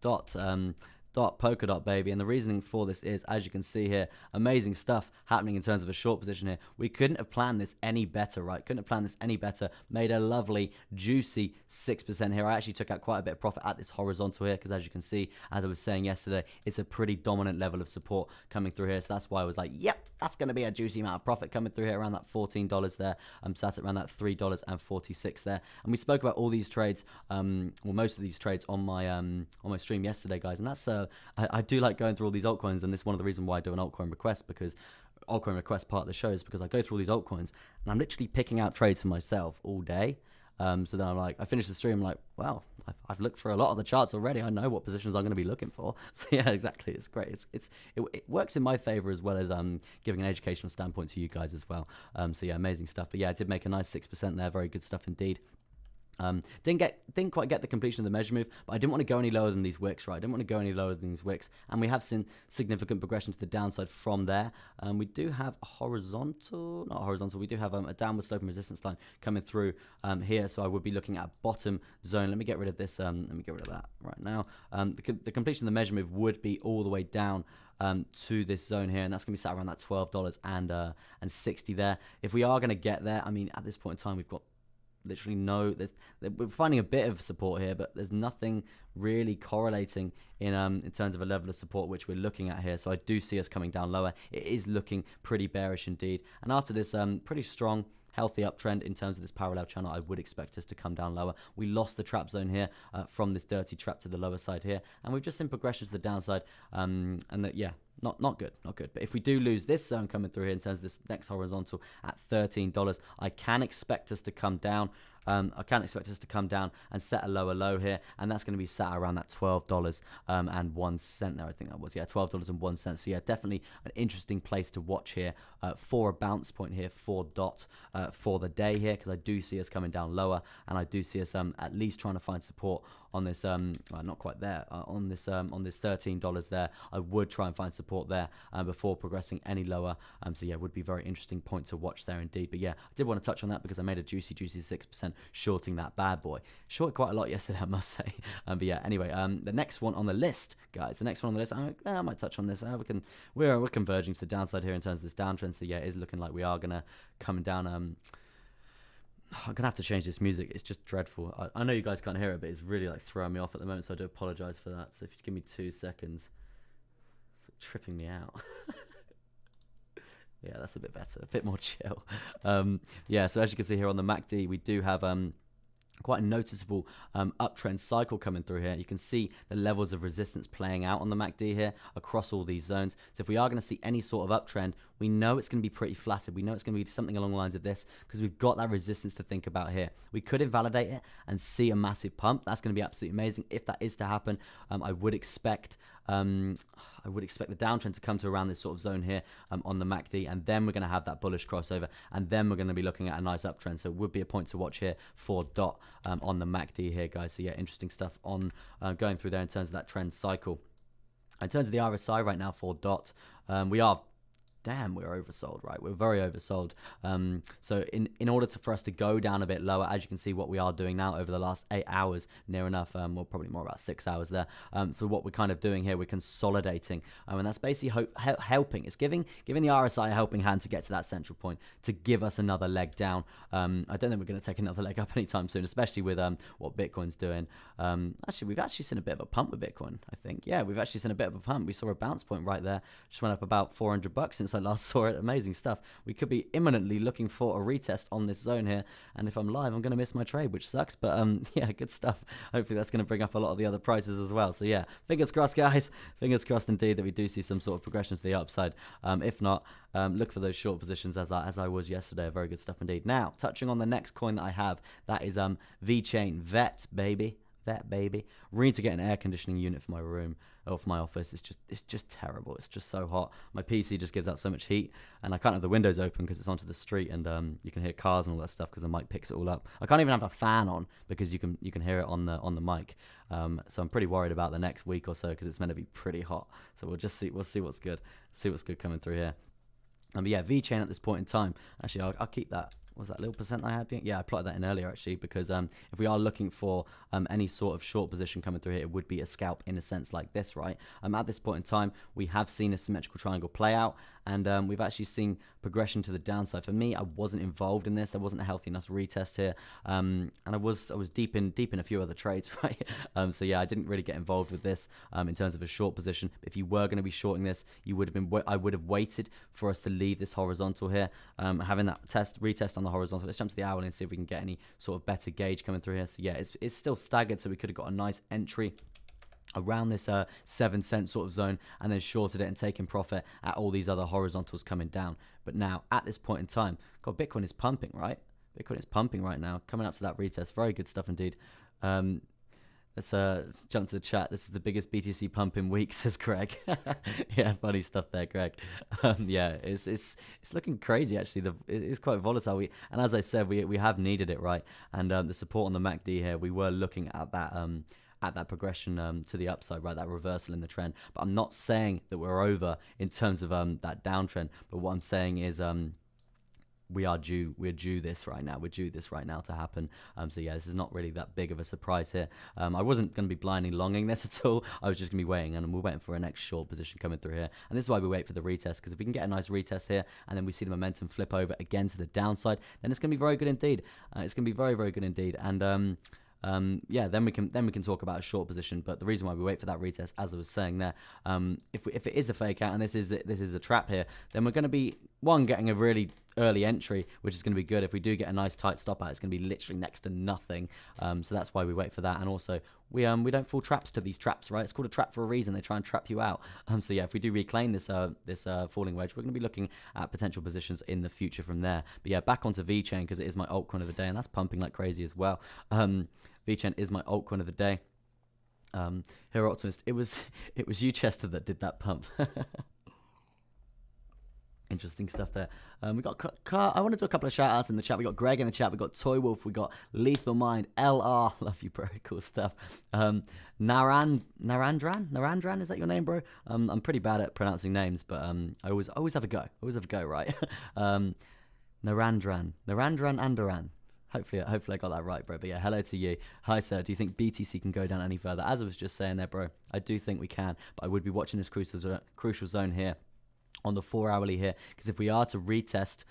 polka dot, baby. And the reasoning for this is, as you can see here, amazing stuff happening in terms of a short position here. We couldn't have planned this any better, right? Couldn't have planned this any better. Made a lovely, juicy 6% here. I actually took out quite a bit of profit at this horizontal here because, as you can see, as I was saying yesterday, it's a pretty dominant level of support coming through here. So that's why I was like, yep, that's going to be a juicy amount of profit coming through here around that $14 there. I'm sat at around that $3.46 there. And we spoke about all these trades, well, most of these trades on my stream yesterday, guys. And that's I do like going through all these altcoins, and this is one of the reasons why I do an altcoin request, because altcoin request part of the show is because I go through all these altcoins and I'm literally picking out trades for myself all day. So then I'm like, I finish the stream, I'm like, wow, I've looked through a lot of the charts already. I know what positions I'm going to be looking for. So yeah, exactly. It's great. It works in my favor, as well as giving an educational standpoint to you guys as well. So yeah, amazing stuff. But yeah, I did make a nice 6% there. Very good stuff indeed. Didn't quite get the completion of the measure move, but I didn't want to go any lower than these wicks, right? I didn't want to go any lower than these wicks, and we have seen significant progression to the downside from there. We do have a horizontal, not horizontal, we do have a downward sloping resistance line coming through here, so I would be looking at a bottom zone. Let me get rid of this, let me get rid of that right now. The completion of the measure move would be all the way down to this zone here, and that's going to be sat around that $12 and 60 there. If we are going to get there, I mean, at this point in time, we've got literally we're finding a bit of support here, but there's nothing really correlating in terms of a level of support which we're looking at here. So I do see us coming down lower. It is looking pretty bearish indeed, and after this pretty strong healthy uptrend in terms of this parallel channel, I would expect us to come down lower. We lost the trap zone here from this dirty trap to the lower side here, and we've just seen progression to the downside, and that, yeah, not good. But if we do lose this zone coming through here in terms of this next horizontal at $13, I can expect us to come down. I can expect us to come down and set a lower low here, and that's going to be sat around that $12.01 there. I think that was, yeah, $12.01. So yeah, definitely an interesting place to watch here for a bounce point here for DOT for the day here, because I do see us coming down lower, and I do see us at least trying to find support on this not quite there, on this $13 there. I would try and find support there before progressing any lower. So yeah, it would be a very interesting point to watch there indeed. But yeah, I did want to touch on that because I made a juicy 6% shorting that bad boy. Shorted quite a lot yesterday, I must say. But yeah, anyway, the next one on the list, guys, the next one on the list, I might touch on this. We're converging to the downside here in terms of this downtrend. So yeah, it is looking like we are gonna come down. I'm gonna have to change this music. It's just dreadful. I know you guys can't hear it, but it's really like throwing me off at the moment, so I do apologize for that. So if you give me 2 seconds, it's tripping me out. Yeah, that's a bit better, a bit more chill. Yeah, so as you can see here on the MACD, we do have quite a noticeable uptrend cycle coming through here. You can see the levels of resistance playing out on the MACD here across all these zones. So if we are going to see any sort of uptrend, we know it's going to be pretty flaccid. We know it's going to be something along the lines of this, because we've got that resistance to think about here. We could invalidate it and see a massive pump. That's going to be absolutely amazing. If that is to happen, I would expect the downtrend to come to around this sort of zone here on the MACD, and then we're going to have that bullish crossover, and then we're going to be looking at a nice uptrend. So it would be a point to watch here for DOT on the MACD here, guys. So yeah, interesting stuff on going through there in terms of that trend cycle. In terms of the RSI right now for DOT, we're oversold, right? We're very oversold. So in order for us to go down a bit lower, as you can see what we are doing now over the last 8 hours, near enough, or probably more about 6 hours there. For what we're kind of doing here, we're consolidating, and that's basically helping. It's giving the RSI a helping hand to get to that central point, to give us another leg down. I don't think we're going to take another leg up anytime soon, especially with what Bitcoin's doing. Actually, we've actually seen a bit of a pump with Bitcoin, I think. Yeah, we've actually seen a bit of a pump. We saw a bounce point right there. Just went up about $400 since I last saw it. Amazing stuff. We could be imminently looking for a retest on this zone here, and if I'm live, I'm going to miss my trade, which sucks, but yeah, good stuff. Hopefully that's going to bring up a lot of the other prices as well. So yeah, fingers crossed, guys. Fingers crossed indeed that we do see some sort of progression to the upside. If not, look for those short positions as I was yesterday. Very good stuff indeed. Now, touching on the next coin that I have, that is VeChain. Vet, baby. We need to get an air conditioning unit for my room or for my office. It's just terrible. It's just so hot. My PC just gives out so much heat, and I can't have the windows open because it's onto the street, and you can hear cars and all that stuff because the mic picks it all up. I can't even have a fan on because you can hear it on the mic. So I'm pretty worried about the next week or so because it's meant to be pretty hot. So we'll see what's good. See what's good coming through here. But yeah, VeChain at this point in time. Actually, I'll keep that was that little percent I had? Yeah, I plotted that in earlier actually, because if we are looking for any sort of short position coming through here, it would be a scalp in a sense like this, right? At this point in time, we have seen a symmetrical triangle play out, and we've actually seen progression to the downside. For me, I wasn't involved in this. There wasn't a healthy enough retest here, and I was deep in a few other trades, right? So yeah, I didn't really get involved with this in terms of a short position. If you were going to be shorting this, you would have been. I would have waited for us to leave this horizontal here, having that retest on the horizontal. Let's jump to the hourly and see if we can get any sort of better gauge coming through here. So yeah, it's still staggered, so we could have got a nice entry around this 7 cent sort of zone, and then shorted it and taken profit at all these other horizontals coming down. But now at this point in time, God, Bitcoin is pumping, right? Bitcoin is pumping right now, coming up to that retest. Very good stuff indeed. Let's jump to the chat. This is the biggest BTC pump in weeks, says Greg. Yeah, funny stuff there, Greg. Yeah, it's looking crazy actually. It's quite volatile. And as I said, we have needed it, right? And the support on the MACD here, we were looking at that progression to the upside, right? That reversal in the trend. But I'm not saying that we're over in terms of that downtrend. But what I'm saying is we're due this right now. We're due this right now to happen. So yeah, this is not really that big of a surprise here. I wasn't going to be blindly longing this at all. I was just going to be waiting, and we're waiting for a next short position coming through here. And this is why we wait for the retest, because if we can get a nice retest here, and then we see the momentum flip over again to the downside, then it's going to be very good indeed. It's going to be very, very good indeed. And yeah, then we can talk about a short position. But the reason why we wait for that retest, as I was saying there, if it is a fake out and this is a trap here, then we're going to be getting a really early entry, which is going to be good. If we do get a nice tight stop out, it's going to be literally next to nothing. So that's why we wait for that. And also we don't fall traps to these traps, right? It's called a trap for a reason. They try and trap you out. So yeah, if we do reclaim this falling wedge, we're going to be looking at potential positions in the future from there. But yeah, back onto VeChain, because it is my altcoin of the day, and that's pumping like crazy as well. VeChain is my altcoin of the day. Hero Optimist, it was you, Chester, that did that pump. Interesting stuff there. We got I want to do a couple of shout outs in the chat. We got Greg in the chat. We got Toy Wolf. We got Lethal Mind. LR. Love you, bro. Cool stuff. Narandran. Is that your name, bro? I'm pretty bad at pronouncing names, but I always have a go. Always have a go, right? Narandran Andaran. Hopefully I got that right, bro. But yeah, hello to you. Hi, sir. Do you think BTC can go down any further? As I was just saying there, bro, I do think we can, but I would be watching this crucial zone here on the 4 hourly here, because if we are to retest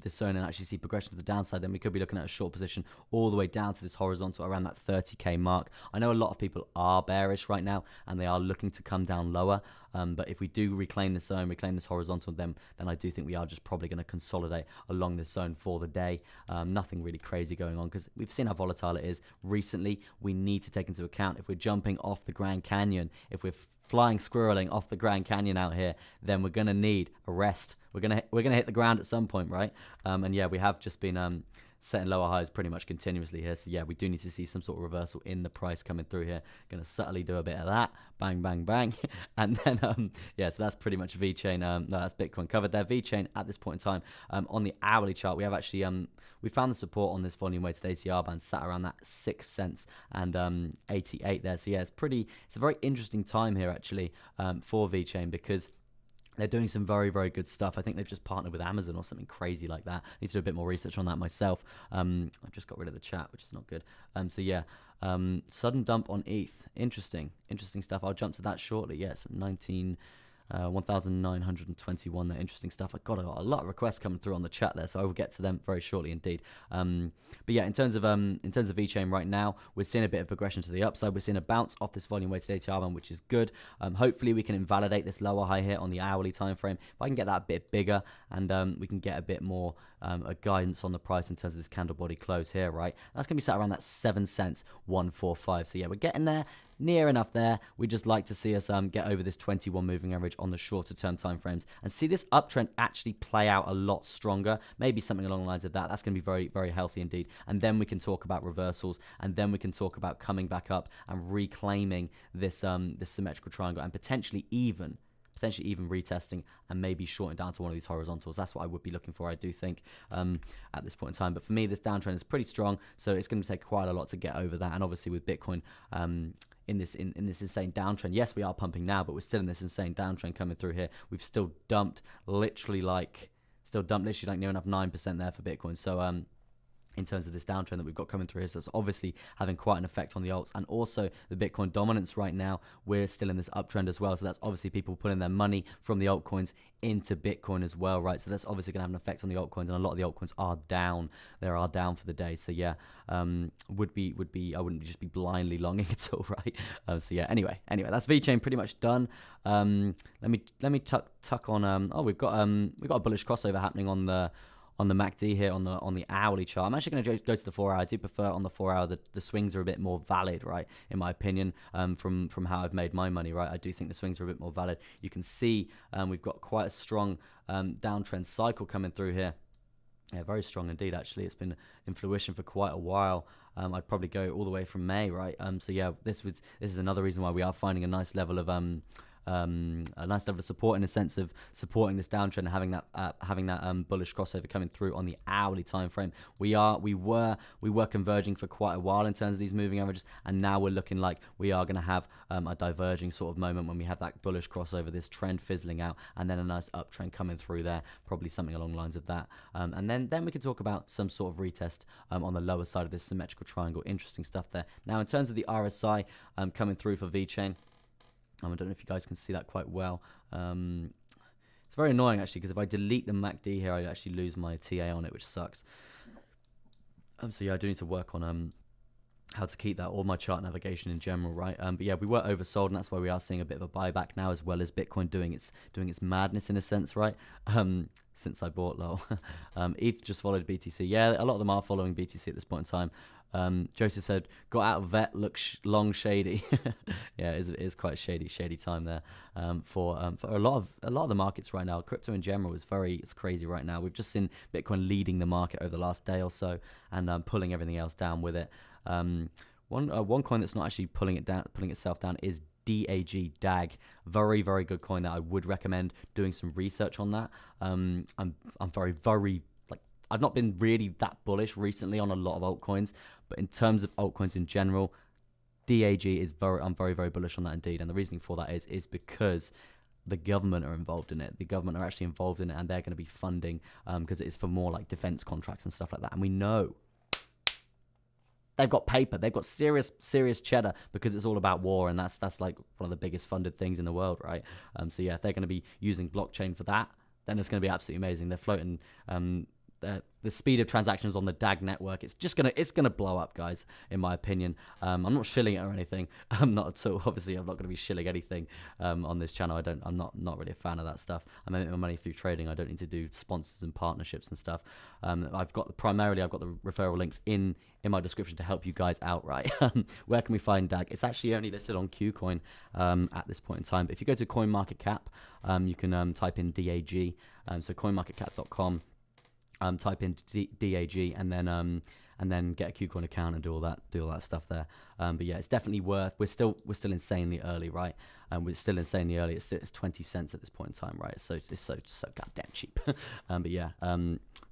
this zone and actually see progression to the downside, then we could be looking at a short position all the way down to this horizontal around that 30k mark. I know a lot of people are bearish right now and they are looking to come down lower, but if we do reclaim this zone, reclaim this horizontal, then I do think we are just probably going to consolidate along this zone for the day. Nothing really crazy going on, because we've seen how volatile it is recently. We need to take into account, if we're jumping off the Grand Canyon, if we're flying squirreling off the Grand Canyon out here, then we're gonna need a rest. We're gonna hit the ground at some point, right? And yeah, we have just been setting lower highs pretty much continuously here. So yeah, we do need to see some sort of reversal in the price coming through here. Gonna subtly do a bit of that, bang, bang, bang, and then yeah, so that's pretty much VeChain. No, that's Bitcoin covered there. VeChain at this point in time, on the hourly chart, we have actually we found the support on this volume weighted ATR band sat around that 6 cents and 88 there. So yeah, it's a very interesting time here actually for VeChain, because they're doing some very, very good stuff. I think they've just partnered with Amazon or something crazy like that. I need to do a bit more research on that myself. I've just got rid of the chat, which is not good. So yeah, sudden dump on ETH. Interesting stuff. I'll jump to that shortly. Yes, 1,921 there. Interesting stuff. I got a lot of requests coming through on the chat there, so I will get to them very shortly indeed. But yeah, in terms of VeChain right now, we're seeing a bit of progression to the upside. We're seeing a bounce off this volume weighted ATR band, which is good. Hopefully we can invalidate this lower high here on the hourly time frame. If I can get that a bit bigger, and we can get a bit more a guidance on the price in terms of this candle body close here, right? That's gonna be sat around that 7 cents 145. So yeah, we're getting there. Near enough there. We just like to see us get over this 21 moving average on the shorter term time frames and see this uptrend actually play out a lot stronger. Maybe something along the lines of that. That's going to be very, very healthy indeed. And then we can talk about reversals, and then we can talk about coming back up and reclaiming this this symmetrical triangle, and potentially even retesting and maybe shorting down to one of these horizontals. That's what I would be looking for, I do think, at this point in time. But for me, this downtrend is pretty strong, so it's going to take quite a lot to get over that. And obviously with Bitcoin in this insane downtrend, yes, we are pumping now, but we're still in this insane downtrend coming through here. We've still dumped literally like still dumped, literally like near enough 9% there for Bitcoin. So in terms of this downtrend that we've got coming through here. So that's obviously having quite an effect on the alts, and also the Bitcoin dominance right now. We're still in this uptrend as well. So that's obviously people putting their money from the altcoins into Bitcoin as well, right? So that's obviously going to have an effect on the altcoins, and a lot of the altcoins are down. They are down for the day. So yeah, would be I wouldn't just be blindly longing at all, right? So yeah, anyway, that's VeChain pretty much done. Let me tuck on. We've got a bullish crossover happening on the MACD here on the hourly chart. I'm actually going to go to the 4 hour. I do prefer on the 4 hour. The swings are a bit more valid, right? In my opinion, from how I've made my money, right? I do think the swings are a bit more valid. You can see we've got quite a strong downtrend cycle coming through here. Yeah, very strong indeed. Actually, it's been in fruition for quite a while. I'd probably go all the way from May, right? So yeah, this is another reason why we are finding a nice level of support, in a sense of supporting this downtrend and having that bullish crossover coming through on the hourly time frame. We were converging for quite a while in terms of these moving averages, and now we're looking like we are going to have a diverging sort of moment when we have that bullish crossover, this trend fizzling out, and then a nice uptrend coming through there, probably something along the lines of that. And then we can talk about some sort of retest on the lower side of this symmetrical triangle. Interesting stuff there. Now, in terms of the RSI coming through for VeChain, I don't know if you guys can see that quite well. It's very annoying, actually, because if I delete the MACD here, I actually lose my TA on it, which sucks. So yeah, I do need to work on how to keep that, or my chart navigation in general, right? But yeah, we were oversold, and that's why we are seeing a bit of a buyback now, as well as Bitcoin doing its madness in a sense, right? Since I bought low. ETH just followed BTC. Yeah, a lot of them are following BTC at this point in time. Joseph said, got out of vet, looks long shady. Yeah, it is quite shady time there for a lot of the markets right now. Crypto in general it's crazy right now. We've just seen Bitcoin leading the market over the last day or so, and pulling everything else down with it. One coin that's not actually pulling itself down is DAG. Very, very good coin that I would recommend doing some research on that. I'm very I've not been really that bullish recently on a lot of altcoins, but in terms of altcoins in general, DAG I'm very, very bullish on that indeed. And the reasoning for that is because the government are involved in it. The government are actually involved in it, and they're going to be funding because it is for more like defense contracts and stuff like that. And we know they've got paper, they've got serious cheddar, because it's all about war, and that's like one of the biggest funded things in the world, right? So yeah, if they're going to be using blockchain for that, then it's going to be absolutely amazing. They're floating the speed of transactions on the DAG network. It's gonna blow up, guys, in my opinion. I'm not shilling it or anything. I'm not at all. Obviously, I'm not going to be shilling anything on this channel. I'm not really a fan of that stuff. I make my money through trading. I don't need to do sponsors and partnerships and stuff. I've got the referral links in my description to help you guys out, right? Where can we find DAG? It's actually only listed on KuCoin at this point in time. But if you go to CoinMarketCap, you can type in DAG. So CoinMarketCap.com. Type in DAG, and then get a KuCoin account and do all that stuff there. But yeah, it's definitely worth. We're still insanely early, right? We're still insanely early. It's 20 cents at this point in time, right? So it's so goddamn cheap. But yeah,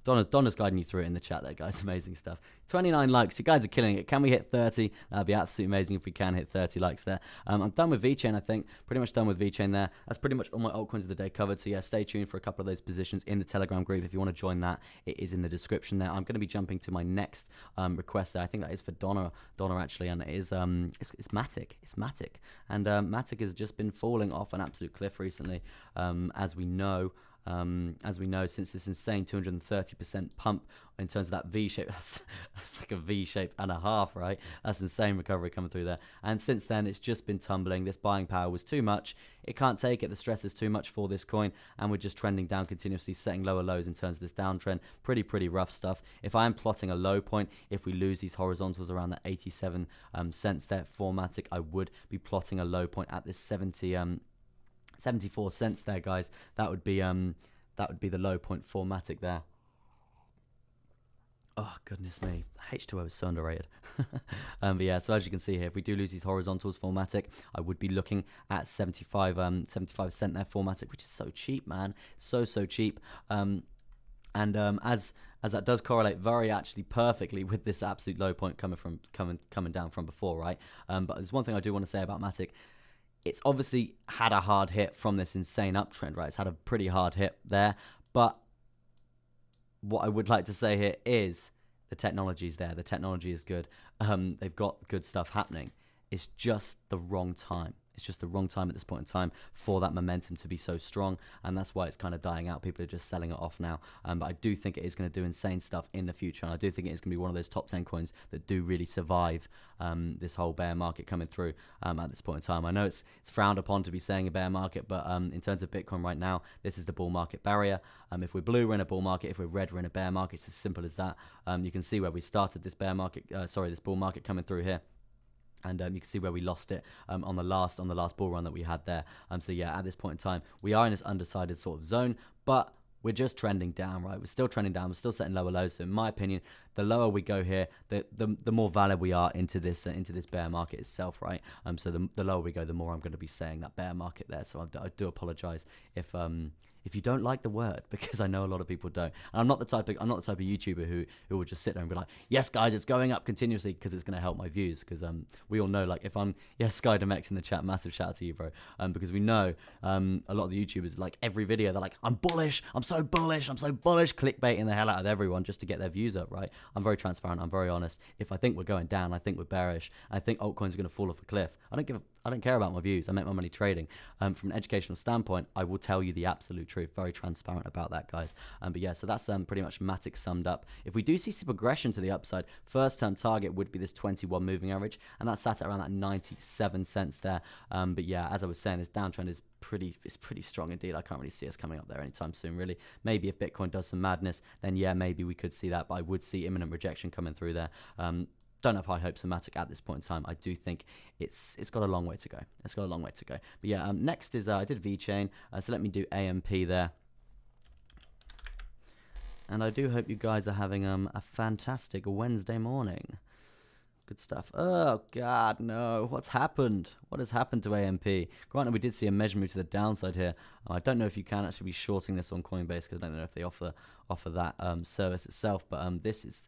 Donna's guiding you through it in the chat there, guys. Amazing stuff. 29 likes. You guys are killing it. Can we hit 30? That'd be absolutely amazing if we can hit 30 likes there. I'm done with VeChain, I think. Pretty much done with VeChain there. That's pretty much all my altcoins of the day covered. So yeah, stay tuned for a couple of those positions in the Telegram group. If you want to join that, it is in the description there. I'm going to be jumping to my next request there. I think that is for Donna actually, and it is it's Matic. It's Matic, and Matic has just been falling off an absolute cliff recently, as we know. Since this insane 230% pump in terms of that V shape, that's like a V shape and a half, right? That's insane recovery coming through there. And since then, it's just been tumbling. This buying power was too much. It can't take it. The stress is too much for this coin, and we're just trending down continuously, setting lower lows in terms of this downtrend. Pretty rough stuff. If I am plotting a low point, if we lose these horizontals around that 87 cents there for Matic, I would be plotting a low point at this 74 cents there, guys. That would be the low point for Matic there. Oh, goodness me. H2O is so underrated. But yeah, so as you can see here, if we do lose these horizontals for Matic, I would be looking at 75 cent there for Matic, which is so cheap, man. So cheap. And as that does correlate very actually perfectly with this absolute low point coming down from before, right? But there's one thing I do want to say about Matic. It's obviously had a hard hit from this insane uptrend, right? It's had a pretty hard hit there, but what I would like to say here is the technology is there. The technology is good. They've got good stuff happening. It's just the wrong time. It's just the wrong time at this point in time for that momentum to be so strong, and that's why it's kind of dying out. People are just selling it off now, but I do think it is going to do insane stuff in the future, and I do think it is going to be one of those top 10 coins that do really survive this whole bear market coming through at this point in time. I know it's frowned upon to be saying a bear market, but in terms of Bitcoin right now, this is the bull market barrier. If we're blue, we're in a bull market. If we're red, we're in a bear market. It's as simple as that. You can see where we started this bear market, this bull market coming through here. And you can see where we lost it on the last bull run that we had there. So yeah, at this point in time, we are in this undecided sort of zone, but we're just trending down, right? We're still trending down. We're still setting lower lows. So in my opinion, the lower we go here, the more valid we are into this bear market itself, right? So the lower we go, the more I'm going to be saying that bear market there. So I do apologize if you don't like the word, because I know a lot of people don't. And I'm not the type of YouTuber who will just sit there and be like, yes guys, it's going up continuously because it's going to help my views. Because we all know, like, if I'm SkyDMX in the chat, massive shout out to you, bro. Because we know a lot of the YouTubers, like, every video they're like, I'm bullish, I'm so bullish, clickbaiting the hell out of everyone just to get their views up, right? I'm very transparent, I'm very honest. If I think we're going down, I think we're bearish, I think altcoins are going to fall off a cliff, I don't care about my views. I make my money trading. From an educational standpoint, I will tell you the absolute truth. Very transparent about that, guys. But yeah, so that's pretty much Matic summed up. If we do see some progression to the upside, first term target would be this 21 moving average, and that's sat at around that 97 cents there. But yeah, as I was saying, this downtrend is pretty strong indeed. I can't really see us coming up there anytime soon, really. Maybe if Bitcoin does some madness, then yeah, maybe we could see that, but I would see imminent rejection coming through there. Don't have high hopes of Matic at this point in time. I do think it's got a long way to go. It's got a long way to go. But yeah, next is I did VeChain, so let me do AMP there. And I do hope you guys are having a fantastic Wednesday morning. Good stuff. Oh God, no! What's happened? What has happened to AMP? Granted, we did see a measure move to the downside here. I don't know if you can actually be shorting this on Coinbase, because I don't know if they offer that service itself. But this is.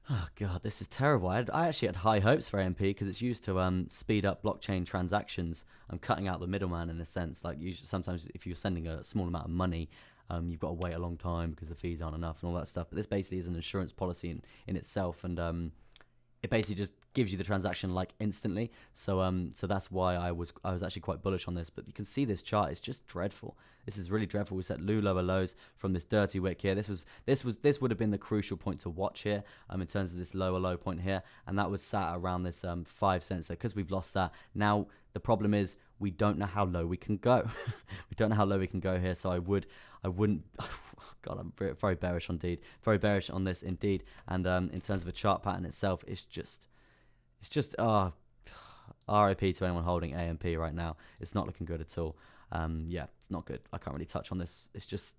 Oh God, this is terrible. I actually had high hopes for AMP because it's used to speed up blockchain transactions. I'm cutting out the middleman in a sense. Like, usually, sometimes if you're sending a small amount of money, you've got to wait a long time because the fees aren't enough and all that stuff. But this basically is an insurance policy in itself, and it basically just gives you the transaction like instantly. So that's why I was actually quite bullish on this. But you can see this chart is just dreadful. This is really dreadful. We set lower lows from this dirty wick here. This would have been the crucial point to watch here in terms of this lower low point here, and that was sat around this 5 cents there. Because we've lost that, now the problem is we don't know how low we can go. We don't know how low we can go here. So I wouldn't. God, I'm very bearish indeed. Very bearish on this indeed. And in terms of a chart pattern itself, it's just RIP to anyone holding AMP right now. It's not looking good at all. Yeah, it's not good. I can't really touch on this. It's just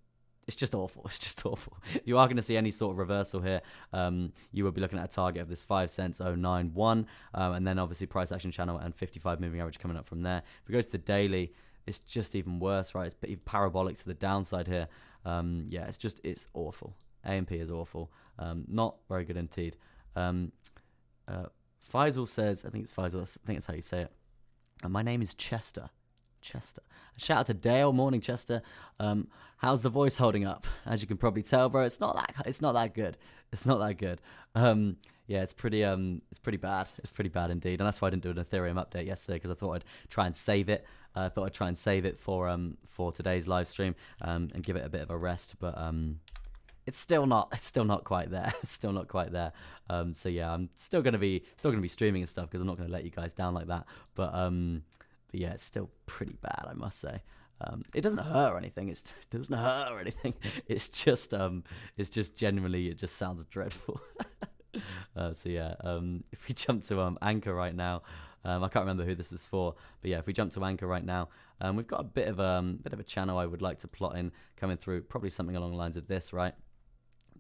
awful. It's just awful. If you are going to see any sort of reversal here, you will be looking at a target of this 5 cents 091, and then obviously price action channel and 55 moving average coming up from there. If we go to the daily, it's just even worse, right? It's parabolic to the downside here. Yeah, it's awful. AMP is awful. Not very good indeed. Faisal says, I think it's Faisal, I think that's how you say it. My name is Chester. Shout out to Dale. Morning, Chester. How's the voice holding up? As you can probably tell, bro, it's not that good. It's not that good. Yeah, it's pretty bad. It's pretty bad indeed. And that's why I didn't do an Ethereum update yesterday, because I thought I'd try and save it. I thought I'd try and save it for today's live stream and give it a bit of a rest. But it's still not quite there. It's still not quite there. So yeah, I'm still gonna be streaming and stuff, because I'm not gonna let you guys down like that. But yeah, it's still pretty bad, I must say. It doesn't hurt or anything. It doesn't hurt or anything. It's just genuinely, it just sounds dreadful. So yeah, if we jump to Anchor right now, I can't remember who this was for, but yeah, if we jump to Anchor right now, we've got a bit of a channel I would like to plot in coming through, probably something along the lines of this, right?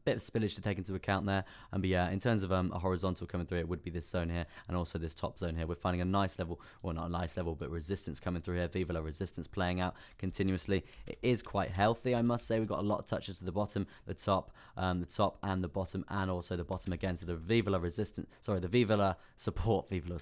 Bit of spillage to take into account there, but yeah, in terms of a horizontal coming through, it would be this zone here and also this top zone here. We're finding a nice level, well, not a nice level, but resistance coming through here. Viva la resistance playing out continuously. It is quite healthy, I must say. We've got a lot of touches to the bottom, the top and the bottom, and also the bottom again. So the Viva la resistance, sorry, the Viva la support, the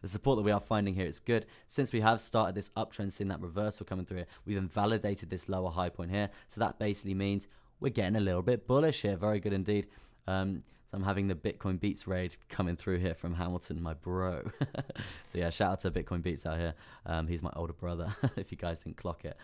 support that we are finding here is good. Since we have started this uptrend, seeing that reversal coming through here, we've invalidated this lower high point here. So that basically means we're getting a little bit bullish here. Very good indeed. So I'm having the Bitcoin Beats raid coming through here from Hamilton, my bro. So yeah, shout out to Bitcoin Beats out here. He's my older brother, if you guys didn't clock it.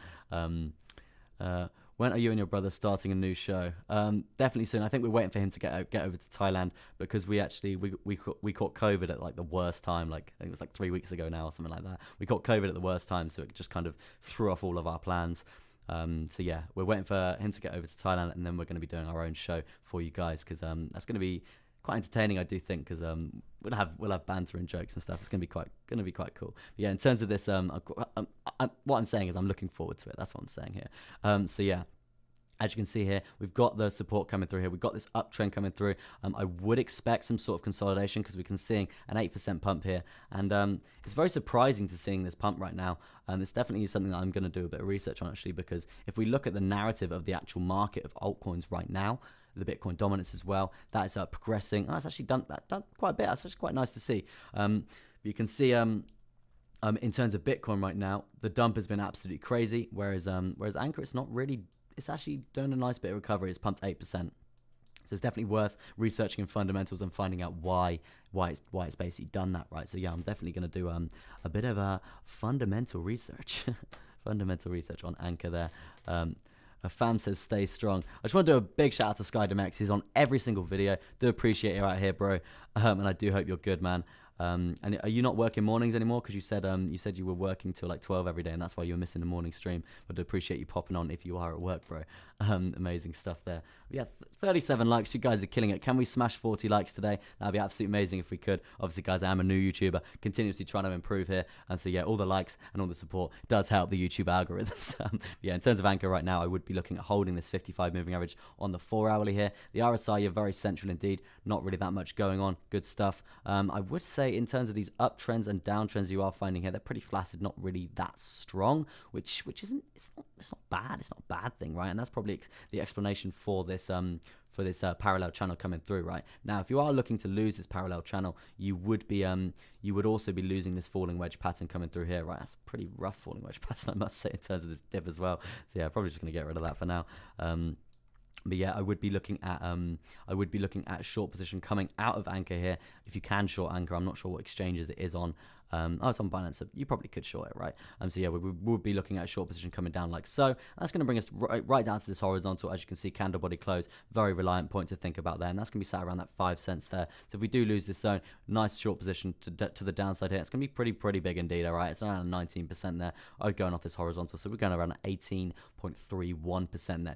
When are you and your brother starting a new show? Definitely soon. I think we're waiting for him to get over to Thailand, because we caught COVID at like the worst time. Like I think it was like 3 weeks ago now or something like that. We caught COVID at the worst time, so it just kind of threw off all of our plans. So yeah, we're waiting for him to get over to Thailand, and then we're going to be doing our own show for you guys, because that's going to be quite entertaining, I do think, because we'll have banter and jokes and stuff. It's going to be quite cool. But yeah, in terms of this, what I'm saying is I'm looking forward to it. That's what I'm saying here. So yeah. As you can see here, we've got the support coming through here. We've got this uptrend coming through. I would expect some sort of consolidation, because we can see an 8% pump here. And it's very surprising to seeing this pump right now. And it's definitely something that I'm going to do a bit of research on, actually, because if we look at the narrative of the actual market of altcoins right now, the Bitcoin dominance as well, that is progressing. Oh, it's actually done quite a bit. That's actually quite nice to see. You can see in terms of Bitcoin right now, the dump has been absolutely crazy, whereas Anchor, it's actually doing a nice bit of recovery. It's pumped 8%. So it's definitely worth researching in fundamentals and finding out why it's basically done that, right? So yeah, I'm definitely going to do a bit of a fundamental research, fundamental research on Anchor there. A fam says stay strong. I just want to do a big shout out to SkyDMX. He's on every single video. Do appreciate you out here, bro. And I do hope you're good, man. And are you not working mornings anymore? Because you said you were working till like 12 every day, and that's why you were missing the morning stream. But I appreciate you popping on if you are at work, bro. Amazing stuff there. But yeah, 37 likes. You guys are killing it. Can we smash 40 likes today? That'd be absolutely amazing if we could. Obviously, guys, I am a new YouTuber, continuously trying to improve here. And so yeah, all the likes and all the support does help the YouTube algorithms. Yeah, in terms of Anchor right now, I would be looking at holding this 55 moving average on the 4-hourly here. The RSI, you're very central indeed. Not really that much going on. Good stuff. I would say in terms of these uptrends and downtrends you are finding here, they're pretty flaccid, not really that strong, which isn't, it's not bad. It's not a bad thing, right? And that's probably the explanation for this parallel channel coming through right now. If you are looking to lose this parallel channel, you would also be losing this falling wedge pattern coming through here, right? That's a pretty rough falling wedge pattern, I must say, in terms of this dip as well. So yeah, probably just going to get rid of that for now. But yeah, I would be looking at short position coming out of Anchor here. If you can short Anchor, I'm not sure what exchanges it is on. It's on Binance, so you probably could short it, right? So yeah, we would be looking at a short position coming down like so. That's going to bring us right down to this horizontal. As you can see, candle body close, very reliant point to think about there, and that's going to be sat around that 5 cents there. So if we do lose this zone, nice short position to the downside here. It's going to be pretty big indeed, all right? It's around 19% there. I'm going off this horizontal, so we're going around 18.31% there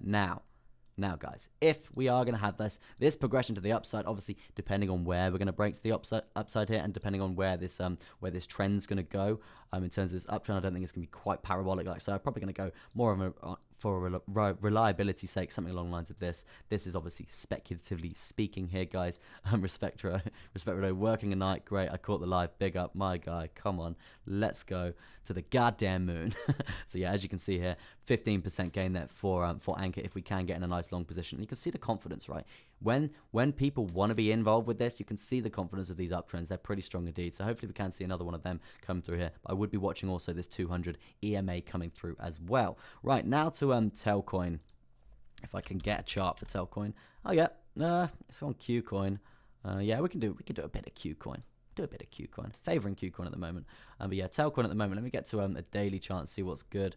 Now, guys, if we are going to have this progression to the upside, obviously depending on where we're going to break to the upside here, and depending on where this trend's going to go, in terms of this uptrend, I don't think it's going to be quite parabolic like so. I'm probably going to go more of a for reliability's sake, something along the lines of this. This is obviously speculatively speaking here, guys. Respect working a night, great. I caught the live, big up, my guy. Come on, let's go to the goddamn moon. So yeah, as you can see here, 15% gain there for Anchor if we can get in a nice long position. And you can see the confidence, right? When people want to be involved with this, you can see the confidence of these uptrends. They're pretty strong indeed. So hopefully we can see another one of them come through here. But I would be watching also this 200 EMA coming through as well. Right, now to Telcoin. If I can get a chart for Telcoin. Oh yeah, it's on Qcoin. Yeah, we can do a bit of Qcoin. Do a bit of Qcoin. Favoring Qcoin at the moment. But yeah, Telcoin at the moment. Let me get to a daily chart and see what's good.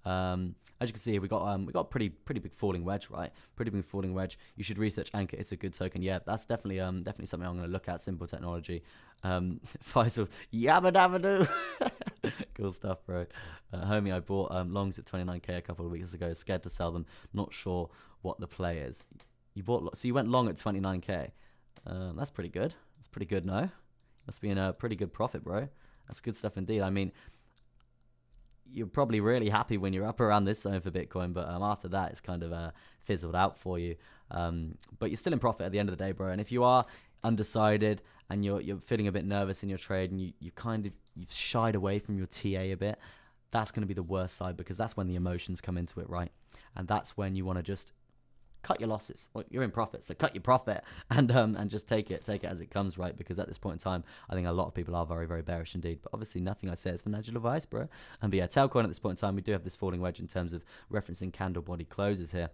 As you can see, we got pretty big falling wedge, right? Pretty big falling wedge. You should research Anchor. It's a good token. Yeah, that's definitely something I'm going to look at. Simple technology. Faisal, yabba dabba doo. Cool stuff, bro. Homie, I bought longs at 29k a couple of weeks ago. Scared to sell them. Not sure what the play is. So you went long at 29k. That's pretty good. That's pretty good. No, must be in a pretty good profit, bro. That's good stuff indeed. I mean, you're probably really happy when you're up around this zone for Bitcoin, but after that, it's kind of fizzled out for you. But you're still in profit at the end of the day, bro. And if you are undecided and you're feeling a bit nervous in your trade and you've shied away from your TA a bit, that's going to be the worst side, because that's when the emotions come into it, right? And that's when you want to just cut your losses. Well, you're in profit, so cut your profit and just take it as it comes, right? Because at this point in time, I think a lot of people are very, very bearish indeed. But obviously, nothing I say is financial advice, bro. But yeah, Telcoin at this point in time, we do have this falling wedge in terms of referencing candle body closes here.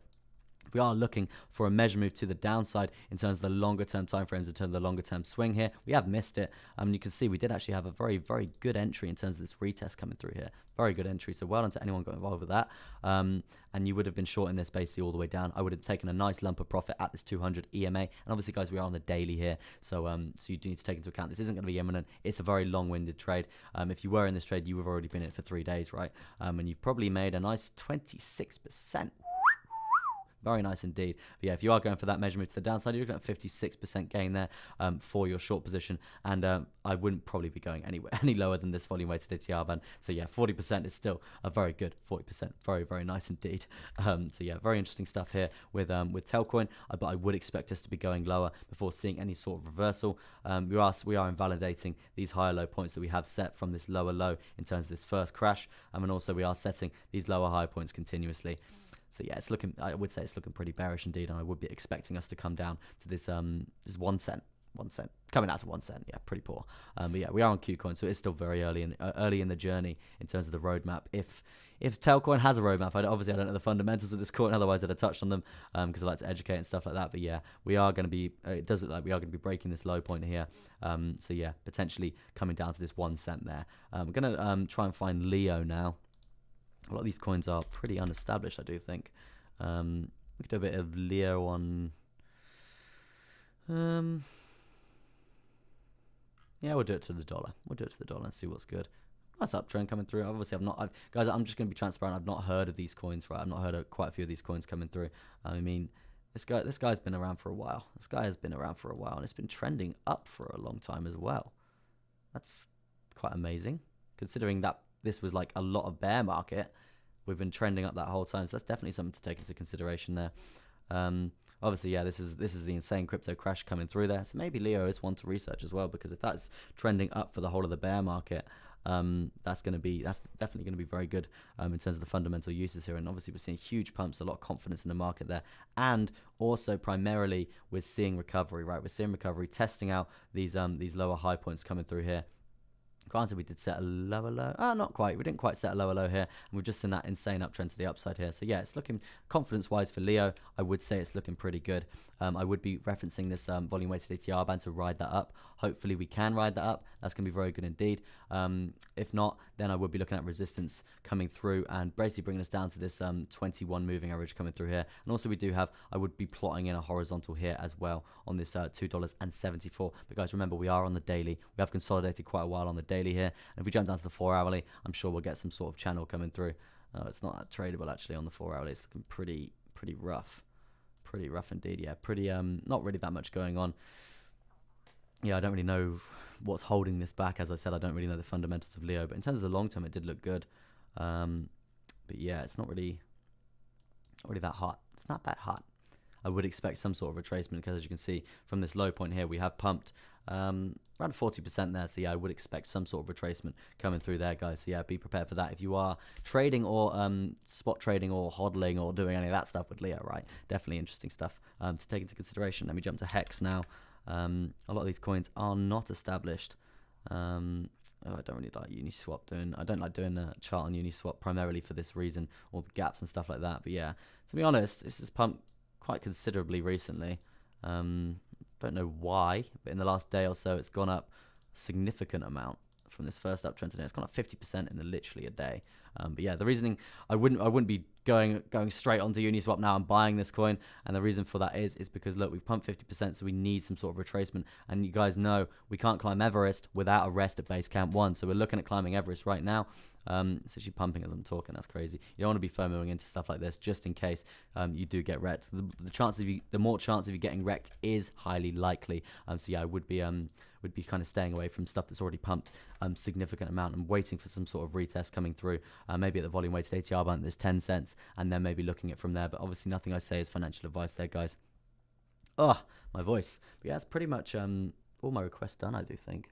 If we are looking for a measure move to the downside in terms of the longer term time frames, in terms of the longer term swing here, we have missed it. You can see we did actually have a very, very good entry in terms of this retest coming through here. Very good entry. So well done to anyone got involved with that. And you would have been short in this basically all the way down. I would have taken a nice lump of profit at this 200 EMA. And obviously, guys, we are on the daily here. So you do need to take into account this isn't going to be imminent. It's a very long-winded trade. If you were in this trade, you would have already been in it for 3 days, right? And you've probably made a nice 26%. Very nice indeed. But yeah, if you are going for that measurement to the downside, you're looking at 56% gain there for your short position. And I wouldn't probably be going any lower than this volume weighted ATR band. So yeah, 40% is still a very good 40%. Very, very nice indeed. So yeah, very interesting stuff here with Altcoin. But I would expect us to be going lower before seeing any sort of reversal. We are invalidating these higher low points that we have set from this lower low in terms of this first crash. And also we are setting these lower high points continuously. So yeah, it's looking. I would say it's looking pretty bearish indeed, and I would be expecting us to come down to this 1 cent, coming out to 1 cent. Yeah, pretty poor. But yeah, we are on Qcoin, so it's still very early in the journey in terms of the roadmap. If Altcoin has a roadmap, obviously I don't know the fundamentals of this coin. Otherwise, I'd have touched on them because I like to educate and stuff like that. But yeah, we are going to be. It does look like we are going to be breaking this low point here. So yeah, potentially coming down to this 1 cent there. We're going to try and find Leo now. A lot of these coins are pretty unestablished, I do think. We could do a bit of Leo on... yeah, we'll do it to the dollar. We'll do it to the dollar and see what's good. Nice uptrend coming through. Obviously, guys, I'm just going to be transparent. I've not heard of these coins, right? I've not heard of quite a few of these coins coming through. I mean, this guy's been around for a while. This guy has been around for a while, and it's been trending up for a long time as well. That's quite amazing, considering that this was like a lot of bear market. We've been trending up that whole time, so that's definitely something to take into consideration there. Obviously, yeah, this is the insane crypto crash coming through there. So maybe Leo is one to research as well, because if that's trending up for the whole of the bear market, that's definitely going to be very good in terms of the fundamental uses here. And obviously, we're seeing huge pumps, a lot of confidence in the market there, and also primarily we're seeing recovery, right? We're seeing recovery, testing out these lower high points coming through here. Granted, we did set a lower low. Not quite. We didn't quite set a lower low here. And we've just seen that insane uptrend to the upside here. So, yeah, it's looking confidence-wise for Leo. I would say it's looking pretty good. I would be referencing this volume-weighted ATR band to ride that up. Hopefully, we can ride that up. That's going to be very good indeed. If not, then I would be looking at resistance coming through and basically bringing us down to this 21 moving average coming through here. And also, I would be plotting in a horizontal here as well on this $2.74. But, guys, remember, we are on the daily. We have consolidated quite a while on the daily here. And if we jump down to the 4-hourly, I'm sure we'll get some sort of channel coming through. It's not that tradable, actually, on the 4-hourly. It's looking pretty rough. Pretty rough indeed, yeah. Pretty, not really that much going on. Yeah, I don't really know what's holding this back. As I said, I don't really know the fundamentals of Leo. But in terms of the long term, it did look good. But yeah, it's not really that hot. It's not that hot. I would expect some sort of retracement because, as you can see, from this low point here, we have pumped around 40% there. So yeah, I would expect some sort of retracement coming through there, guys. So yeah, be prepared for that. If you are trading or spot trading or hodling or doing any of that stuff with Leo, right? Definitely interesting stuff to take into consideration. Let me jump to Hex now. A lot of these coins are not established. I don't really like Uniswap I don't like doing a chart on Uniswap primarily for this reason, all the gaps and stuff like that. But yeah, to be honest, this has pumped quite considerably recently. Don't know why, but in the last day or so, it's gone up a significant amount from this first uptrend today. It's gone up 50% in literally a day. But yeah, the reasoning, I wouldn't be going straight onto Uniswap now and buying this coin. And the reason for that is because look, we've pumped 50%, so we need some sort of retracement. And you guys know we can't climb Everest without a rest at base camp 1. So we're looking at climbing Everest right now. It's actually pumping as I'm talking. That's crazy. You don't want to be FOMOing into stuff like this just in case you do get wrecked. The more chance of you getting wrecked is highly likely. So yeah, I would be kind of staying away from stuff that's already pumped significant amount and waiting for some sort of retest coming through. Maybe at the volume weighted ATR band there's 10 cents, and then maybe looking at from there. But obviously nothing I say is financial advice there, guys. Oh, my voice. But yeah, that's pretty much all my requests done, I do think.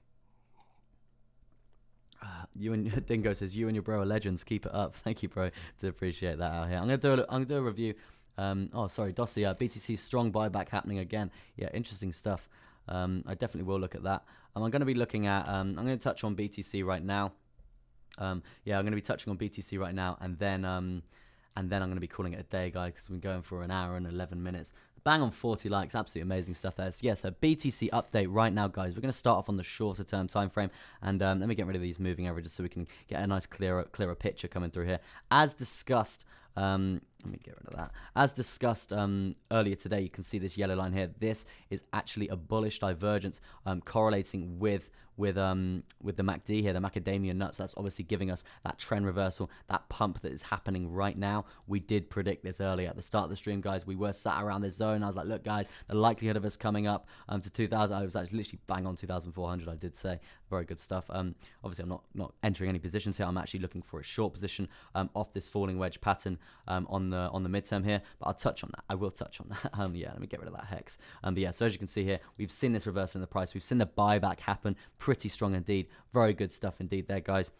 You and Dingo says, you and your bro are legends. Keep it up. Thank you, bro. To appreciate that out here. I'm gonna do a review. Oh, sorry, Dossi. BTC strong buyback happening again. Yeah, interesting stuff. I definitely will look at that. I'm going to be looking at. I'm going to touch on BTC right now. Yeah, I'm going to be touching on BTC right now, and then and then I'm going to be calling it a day, guys, because we're going for an hour and 11 minutes. Bang on 40 likes, absolutely amazing stuff there. So yeah, so BTC update right now, guys. We're going to start off on the shorter term time frame, and let me get rid of these moving averages so we can get a nice clearer picture coming through here. As discussed, let me get rid of that. As discussed earlier today, you can see this yellow line here. This is actually a bullish divergence correlating with the MACD here, the macadamia nuts. That's obviously giving us that trend reversal, that pump that is happening right now. We did predict this earlier at the start of the stream, guys. We were sat around this zone. I was like, look, guys, the likelihood of us coming up to 2,000, I was actually literally bang on 2,400, I did say. Very good stuff. Obviously, I'm not entering any positions here. I'm actually looking for a short position off this falling wedge pattern on the midterm here, but I'll touch on that. I will touch on that. Yeah, let me get rid of that hex. But yeah, so as you can see here, we've seen this reversal in the price. We've seen the buyback happen. Pretty strong indeed. Very good stuff indeed there, guys.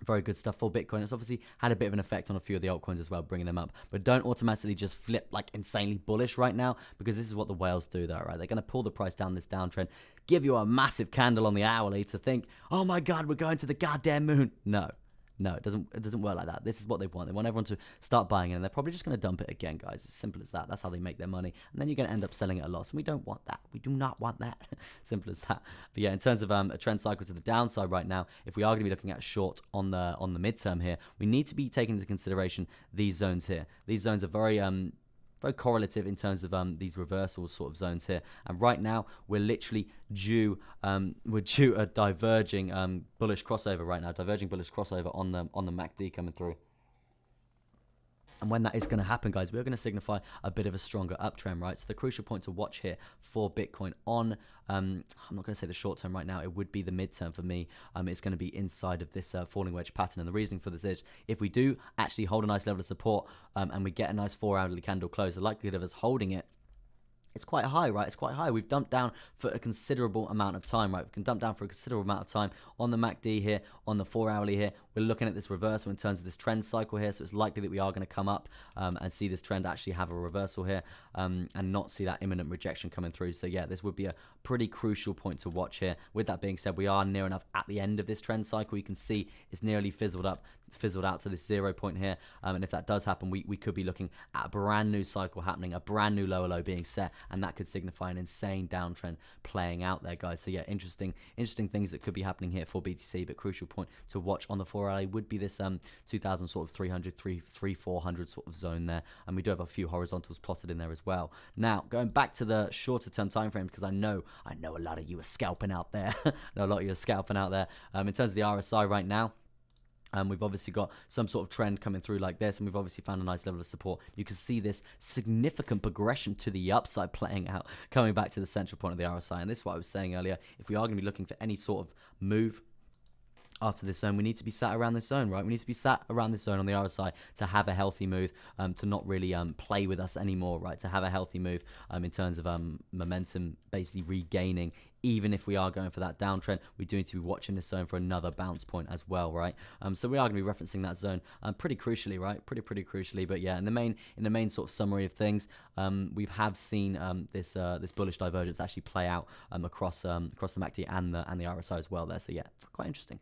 Very good stuff for Bitcoin. It's obviously had a bit of an effect on a few of the altcoins as well, bringing them up. But don't automatically just flip like insanely bullish right now, because this is what the whales do though, right? They're going to pull the price down this downtrend, give you a massive candle on the hourly to think, oh my God, we're going to the goddamn moon. No, it doesn't work like that. This is what they want. They want everyone to start buying it, and they're probably just going to dump it again, guys. It's simple as that. That's how they make their money. And then you're going to end up selling at a loss, and we don't want that. We do not want that. Simple as that. But yeah, in terms of a trend cycle to the downside right now, if we are going to be looking at short on the midterm here, we need to be taking into consideration these zones here. These zones are very correlative in terms of these reversal sort of zones here, and right now we're literally due a diverging bullish crossover right now, diverging bullish crossover on the MACD coming through. And when that is going to happen, guys, we're going to signify a bit of a stronger uptrend, right? So the crucial point to watch here for Bitcoin on, I'm not going to say the short term right now, it would be the midterm for me. It's going to be inside of this falling wedge pattern. And the reasoning for this is, if we do actually hold a nice level of support and we get a nice 4-hourly candle close, the likelihood of us holding it, it's quite high, right? It's quite high. We've dumped down for a considerable amount of time, right? We can dump down for a considerable amount of time on the MACD here, on the 4-hourly here. We're looking at this reversal in terms of this trend cycle here, so it's likely that we are going to come up and see this trend actually have a reversal here and not see that imminent rejection coming through. So yeah, this would be a pretty crucial point to watch here. With that being said, we are near enough at the end of this trend cycle. You can see it's nearly fizzled out to this 0 point here, and if that does happen, we could be looking at a brand new cycle happening, a brand new lower low being set, and that could signify an insane downtrend playing out there, guys. So yeah, interesting things that could be happening here for BTC, but crucial point to watch on the 4-hourly would be this 2000 sort of 400 sort of zone there, and we do have a few horizontals plotted in there as well. Now going back to the shorter term time frame, because I know a lot of you are scalping out there. In terms of the RSI right now, we've obviously got some sort of trend coming through like this, and we've obviously found a nice level of support. You can see this significant progression to the upside playing out, coming back to the central point of the RSI. And this is what I was saying earlier. If we are going to be looking for any sort of move after this zone, we need to be sat around this zone, right? We need to be sat around this zone on the RSI to have a healthy move, to not really play with us anymore, right? To have a healthy move in terms of momentum basically regaining. Even if we are going for that downtrend, we do need to be watching this zone for another bounce point as well, right? So we are going to be referencing that zone pretty crucially, right? Pretty crucially. But yeah, in the main sort of summary of things, we have seen this bullish divergence actually play out across the MACD and the RSI as well there. So yeah, quite interesting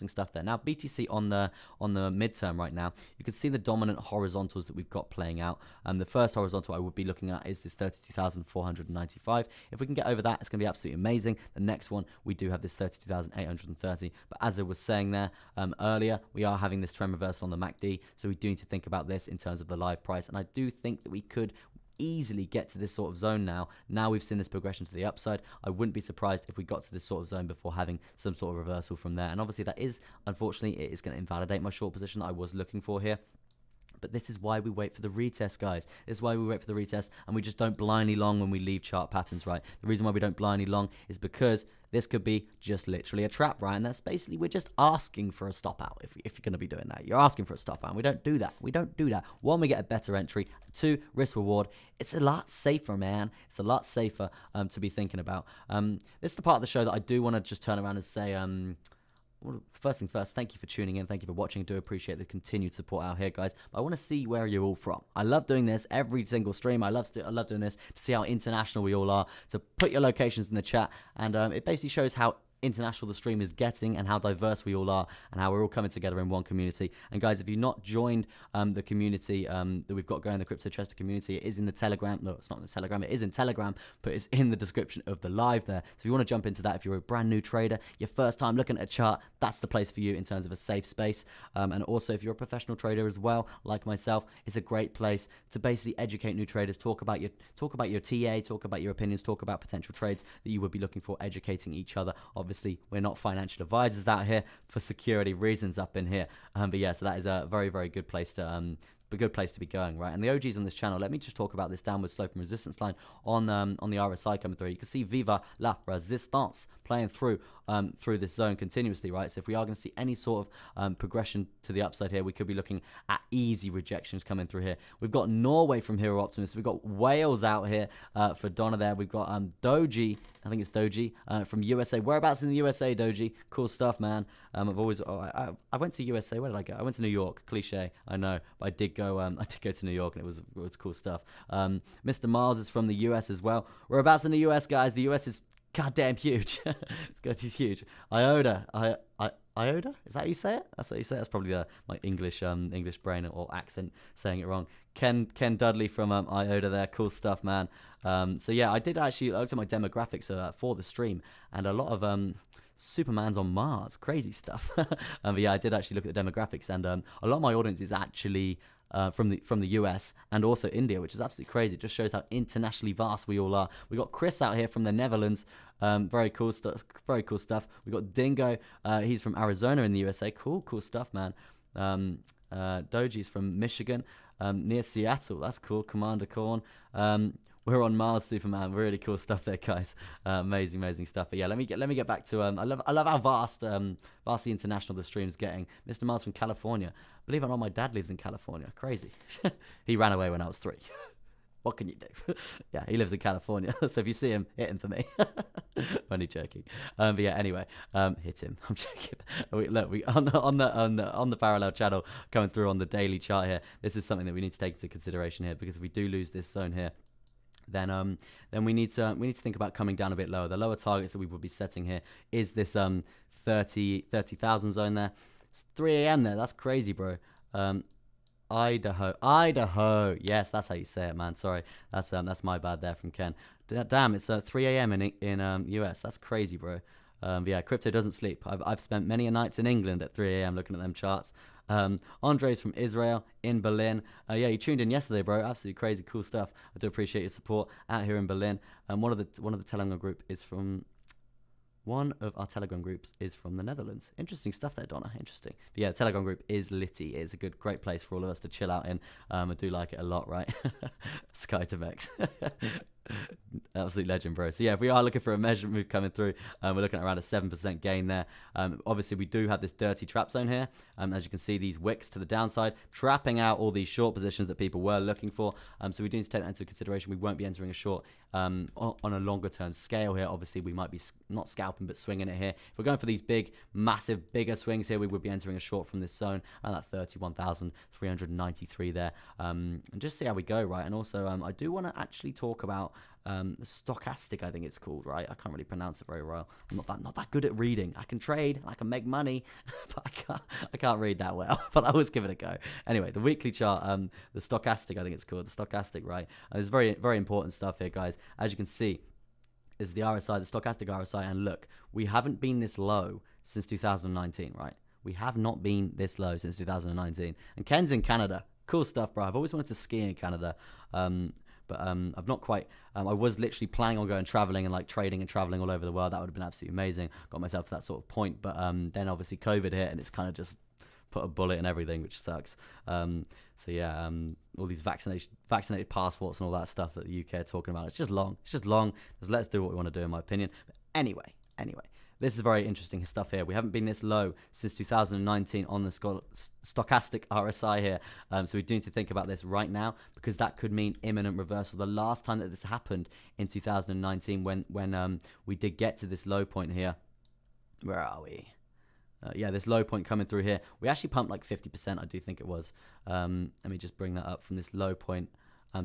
stuff there. Now BTC on the midterm right now, you can see the dominant horizontals that we've got playing out. The first horizontal I would be looking at is this 32,495. If we can get over that, it's going to be absolutely amazing. The next one, we do have this 32,830. But as I was saying there earlier, we are having this trend reversal on the MACD, so we do need to think about this in terms of the live price. And I do think that we could easily get to this sort of zone now. Now we've seen this progression to the upside. I wouldn't be surprised if we got to this sort of zone before having some sort of reversal from there. And obviously that is, unfortunately, it is going to invalidate my short position that I was looking for here. But this is why we wait for the retest, guys. This is why we wait for the retest, and we just don't blindly long when we leave chart patterns, right? The reason why we don't blindly long is because this could be just literally a trap, right? And that's basically, we're just asking for a stop out if you're going to be doing that. You're asking for a stop out, and we don't do that. We don't do that. One, we get a better entry. Two, risk reward. It's a lot safer, man. It's a lot safer to be thinking about. This is the part of the show that I do want to just turn around and say, well, first thing first, thank you for tuning in. Thank you for watching. I do appreciate the continued support out here, guys. But I want to see where you're all from. I love doing this every single stream. I love doing this to see how international we all are. So put your locations in the chat, and it basically shows how international the stream is getting and how diverse we all are and how we're all coming together in one community. And guys, if you've not joined the community that we've got going, the Crypto Chester community, it is in the Telegram. No, it's not in the Telegram. It is in Telegram, but it's in the description of the live there. So if you want to jump into that, if you're a brand new trader, your first time looking at a chart, that's the place for you in terms of a safe space. And also, if you're a professional trader as well, like myself, it's a great place to basically educate new traders, talk about your TA, talk about your opinions, talk about potential trades that you would be looking for, educating each other. Obviously, we're not financial advisors out here for security reasons up in here. But yeah, so that is a very, very good place to be going, right? And the OGs on this channel, let me just talk about this downward slope and resistance line on the RSI coming through. You can see Viva la Resistance playing through this zone continuously, right? So if we are going to see any sort of progression to the upside here, we could be looking at easy rejections coming through here. We've got Norway from Hero Optimist. We've got Wales out here for Donna there. We've got Doji, I think it's Doji, from USA. Whereabouts in the USA, Doji? Cool stuff, man. I went to USA. Where did I go? I went to New York. Cliche, I know, but I did go to New York, and it was cool stuff. Mr. Miles is from the US as well. Whereabouts in the US, guys? The US is goddamn huge. It's huge. Iota. Iota? Is that how you say it? That's how you say it. That's probably my English brain or accent saying it wrong. Ken Dudley from Iota there. Cool stuff, man. So yeah, I looked at my demographics for the stream, and a lot of Superman's on Mars. Crazy stuff. But yeah, I did actually look at the demographics, and a lot of my audience is actually from the US and also India, which is absolutely crazy. It just shows how internationally vast we all are. We got Chris out here from the Netherlands. Very cool stuff. Very cool stuff. We got Dingo. He's from Arizona in the USA. Cool stuff, man. Doji's from Michigan, near Seattle. That's cool. Commander Corn. We're on Mars, Superman. Really cool stuff there, guys. Amazing stuff. But yeah, let me get back to I love how vastly international the stream's getting. Mr. Mars from California. Believe it or not, my dad lives in California. Crazy. He ran away when I was 3. What can you do? Yeah, he lives in California. So if you see him, hit him for me. Only joking. But yeah, anyway, hit him. I'm joking. Look, on the parallel channel coming through on the daily chart here. This is something that we need to take into consideration here, because if we do lose this zone here, then we need to think about coming down a bit lower. The lower targets that we would be setting here is this 30,000 zone there. It's 3 a.m. there. That's crazy, bro. Idaho. Yes, that's how you say it, man. Sorry, that's my bad there from Ken. Damn, it's 3 a.m. in US. That's crazy, bro. But yeah, crypto doesn't sleep. I've spent many a nights in England at 3 a.m. looking at them charts. Andre's from Israel in Berlin. Yeah, you tuned in yesterday, bro. Absolutely crazy, cool stuff. I do appreciate your support out here in Berlin. One of the Telegram group is from. One of our Telegram groups is from the Netherlands. Interesting stuff there, Donna. Interesting. But yeah, the Telegram group is litty. It's a great place for all of us to chill out in. I do like it a lot, right? Skytomex. Absolute legend, bro. So yeah, if we are looking for a measurement move coming through, we're looking at around a 7% gain there. Obviously, we do have this dirty trap zone here. As you can see, these wicks to the downside, trapping out all these short positions that people were looking for. So we do need to take that into consideration. We won't be entering a short on a longer term scale here. Obviously, we might be not scalping, but swinging it here. If we're going for these bigger swings here, we would be entering a short from this zone and that 31,393 there. And just see how we go, right? And also, I do want to actually talk about stochastic, I think it's called, right? I can't really pronounce it very well. I'm not that good at reading. I can trade, I can make money, but I can't read that well. But I always give it a go. Anyway, the weekly chart, the stochastic, I think it's called, the stochastic, right? There's very, very important stuff here, guys. As you can see, is the RSI, the stochastic RSI, and look, we haven't been this low since 2019, right? We have not been this low since 2019. And Ken's in Canada. Cool stuff, bro. I've always wanted to ski in Canada. But I've not quite. I was literally planning on going traveling and like trading and traveling all over the world. That would have been absolutely amazing. Got myself to that sort of point. But then obviously COVID hit, and it's kind of just put a bullet in everything, which sucks. So yeah, all these vaccinated passports and all that stuff that the UK are talking about. It's just long. Just let's do what we want to do, in my opinion. But anyway. This is very interesting stuff here. We haven't been this low since 2019 on the stochastic RSI here. So we do need to think about this right now, because that could mean imminent reversal. The last time that this happened in 2019, when we did get to this low point here. Where are we? Yeah, this low point coming through here. We actually pumped like 50%, I do think it was. Let me just bring that up from this low point.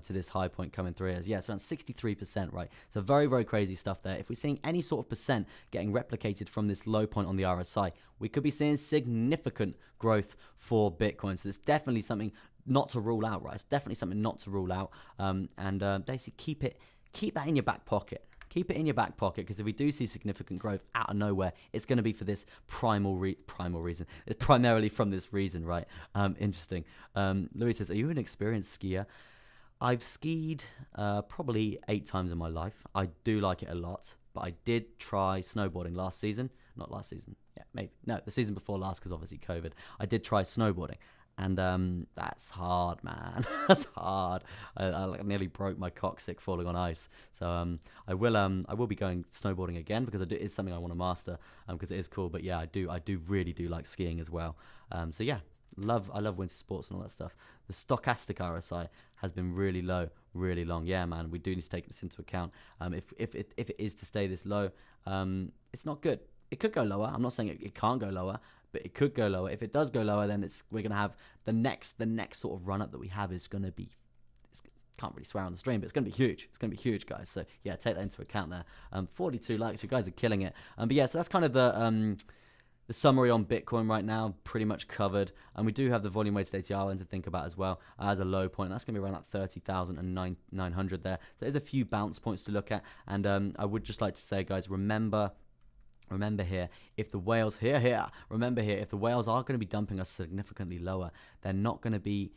to this high point coming through here. Yeah, it's around 63%, right? So very, very crazy stuff there. If we're seeing any sort of percent getting replicated from this low point on the RSI, we could be seeing significant growth for Bitcoin. So it's definitely something not to rule out, right? It's definitely something not to rule out. Basically keep that in your back pocket. Keep it in your back pocket, because if we do see significant growth out of nowhere, it's going to be for this primal reason. It's primarily from this reason, right? Interesting. Louis says, are you an experienced skier? I've skied probably 8 times in my life. I do like it a lot, but I did try snowboarding last season. Not last season. Yeah, maybe. No, the season before last, because obviously COVID. I did try snowboarding. And that's hard, man. That's hard. I nearly broke my coccyx falling on ice. So I will be going snowboarding again, because it's something I want to master, because it is cool. But yeah, I do really like skiing as well. So yeah, I love winter sports and all that stuff. The stochastic RSI has been really low, really long. Yeah, man, we do need to take this into account. If it is to stay this low, it's not good. It could go lower. I'm not saying it can't go lower, but it could go lower. If it does go lower, then we're gonna have the next sort of run up that we have is gonna be. Can't really swear on the stream, but it's gonna be huge. It's gonna be huge, guys. So yeah, take that into account there. 42 likes. You guys are killing it. But yeah, so that's kind of the summary on Bitcoin right now, pretty much covered. And we do have the volume weighted ATR one to think about as well as a low point. That's going to be around that 30,900 there. So there's a few bounce points to look at. And I would just like to say, guys, remember here, if the whales if the whales are going to be dumping us significantly lower, we're not going to be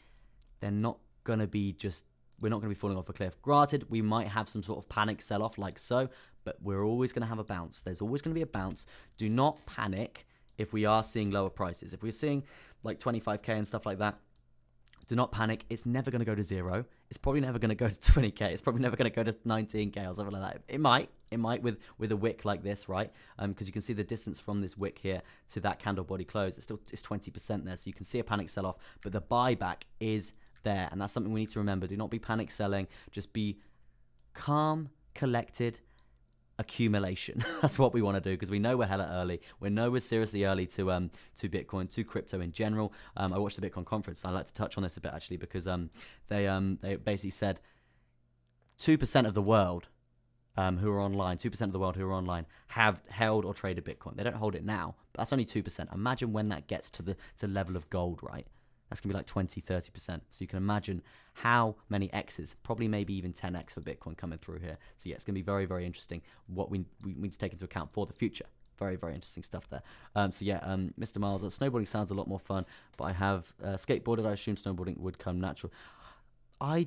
falling off a cliff. Granted, we might have some sort of panic sell-off like so, but we're always going to have a bounce. There's always going to be a bounce. Do not panic if we are seeing lower prices. If we're seeing like 25k and stuff like that, do not panic. It's never going to go to 0. It's probably never going to go to 20k. It's probably never going to go to 19k or something like that. It might with a wick like this, right? Because you can see the distance from this wick here to that candle body close. It's 20% there, so you can see a panic sell-off, but the buyback is there, and that's something we need to remember. Do not be panic selling. Just be calm, collected, accumulation. That's what we want to do, because we know we're hella early. We know we're seriously early to Bitcoin, to crypto in general. I watched the Bitcoin conference, and I'd like to touch on this a bit actually, because they basically said 2% of the world who are online, 2% of the world who are online have held or traded Bitcoin. They don't hold it now, but that's only 2%. Imagine when that gets to the level of gold, right? That's going to be like 20-30%. So you can imagine how many X's, probably maybe even 10X for Bitcoin coming through here. So yeah, it's going to be very, very interesting what we need to take into account for the future. Very, very interesting stuff there. So yeah, Mr. Miles, snowboarding sounds a lot more fun, but I have skateboarded. I assume snowboarding would come natural. I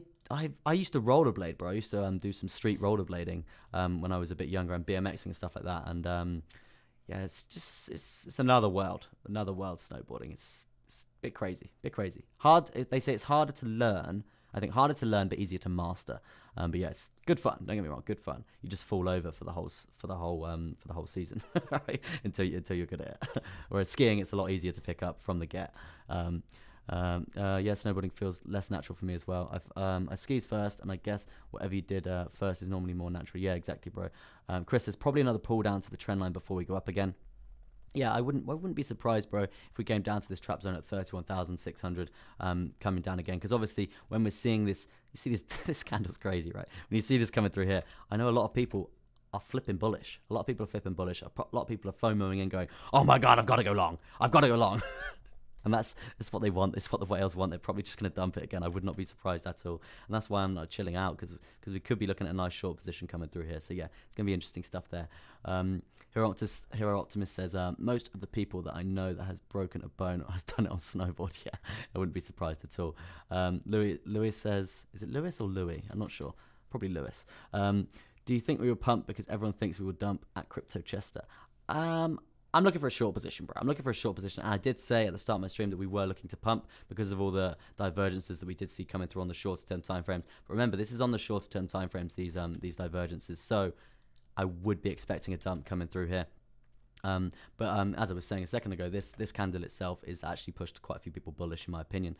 used to rollerblade, bro. I used to do some street rollerblading when I was a bit younger, and BMXing and stuff like that. And yeah, it's another world snowboarding. It's bit crazy. Hard. They say it's harder to learn. I think harder to learn, but easier to master. But yeah, it's good fun. Don't get me wrong, good fun. You just fall over for the whole season, right? until you're good at it. Whereas skiing, it's a lot easier to pick up from the get. Yeah, snowboarding feels less natural for me as well. I skis first, and I guess whatever you did first is normally more natural. Yeah, exactly, bro. Chris says probably another pull down to the trend line before we go up again. Yeah, I wouldn't be surprised, bro, if we came down to this trap zone at 31,600, coming down again. Because obviously, when we're seeing this, you see this candle's crazy, right? When you see this coming through here, I know a lot of people are flipping bullish. A lot of people are flipping bullish. A lot of people are FOMOing and going, "Oh my God, I've got to go long. I've got to go long." And that's what they want. It's what the whales want. They're probably just going to dump it again. I would not be surprised at all. And that's why I'm not chilling out, because we could be looking at a nice short position coming through here. So yeah, it's going to be interesting stuff there. Hero Optimist says, most of the people that I know that has broken a bone or has done it on snowboard. Yeah, I wouldn't be surprised at all. Louis says, is it Lewis or Louis? I'm not sure. Probably Lewis. Do you think we will pump because everyone thinks we will dump at Crypto Chester? I'm looking for a short position, bro. I'm looking for a short position. And I did say at the start of my stream that we were looking to pump because of all the divergences that we did see coming through on the shorter term time frames. But remember, this is on the shorter term time frames, these divergences. So I would be expecting a dump coming through here. As I was saying a second ago, this candle itself is actually pushed quite a few people bullish in my opinion.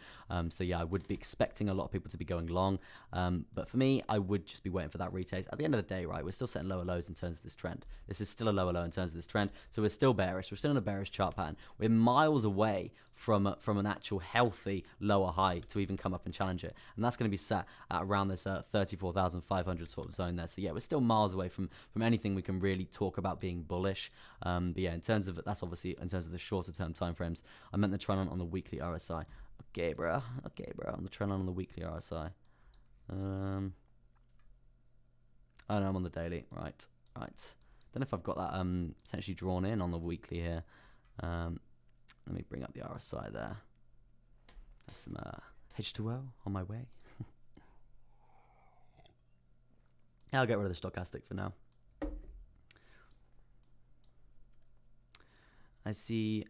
So yeah, I would be expecting a lot of people to be going long. But for me, I would just be waiting for that retest. At the end of the day, right, we're still setting lower lows in terms of this trend. This is still a lower low in terms of this trend. So we're still bearish. We're still in a bearish chart pattern. We're miles away from an actual healthy lower high to even come up and challenge it. And that's going to be sat at around this 34,500 sort of zone there. So yeah, we're still miles away from anything we can really talk about being bullish. But yeah, in terms of that's obviously in terms of the shorter term timeframes. I meant the trend line on the weekly RSI. Okay, bro. On the trend line on the weekly RSI. Oh no, I'm on the daily. Right. Don't know if I've got that essentially drawn in on the weekly here. Let me bring up the RSI there. There's some H2O on my way. Yeah, I'll get rid of the stochastic for now. I see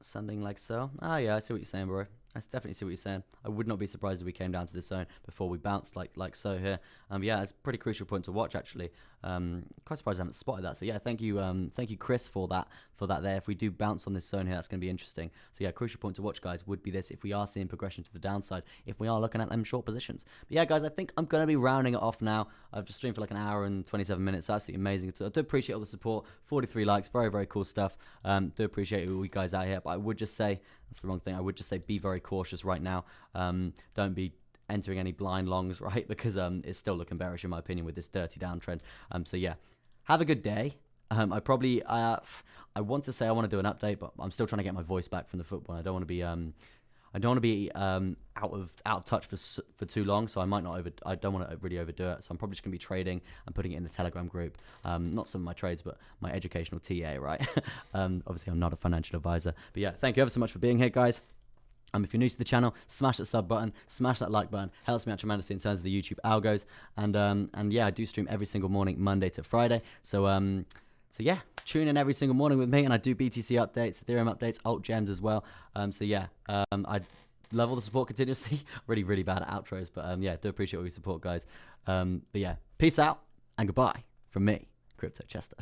something like so. Ah, yeah, I see what you're saying, bro. I definitely see what you're saying. I would not be surprised if we came down to this zone before we bounced like so here. Yeah, it's a pretty crucial point to watch actually. Quite surprised I haven't spotted that. So yeah, thank you Chris for that there. If we do bounce on this zone here, that's going to be interesting. So yeah, crucial point to watch, guys, would be this if we are seeing progression to the downside, if we are looking at them short positions. But yeah, guys, I think I'm going to be rounding it off now. I've just streamed for like an hour and 27 minutes. Absolutely amazing. I do appreciate all the support. 43 likes, very, very cool stuff. Do appreciate all you guys out here. But I would just say, that's the wrong thing. I would just say be very cautious right now. Don't be entering any blind longs, right? Because it's still looking bearish in my opinion with this dirty downtrend. So yeah, have a good day. I want to say I want to do an update, but I'm still trying to get my voice back from the football. I don't want to be out of touch for too long, so I don't want to really overdo it. So I'm probably just gonna be trading and putting it in the Telegram group. Not some of my trades, but my educational TA, right? Obviously I'm not a financial advisor, but yeah, thank you ever so much for being here, guys. If you're new to the channel, smash that sub button, smash that like button. Helps me out tremendously in terms of the YouTube algos. And yeah, I do stream every single morning, Monday to Friday. So yeah, tune in every single morning with me, and I do BTC updates, Ethereum updates, alt gems as well. So yeah, I love all the support continuously. Really, really bad at outros, but yeah, do appreciate all your support, guys. But yeah, peace out and goodbye from me, Crypto Chester.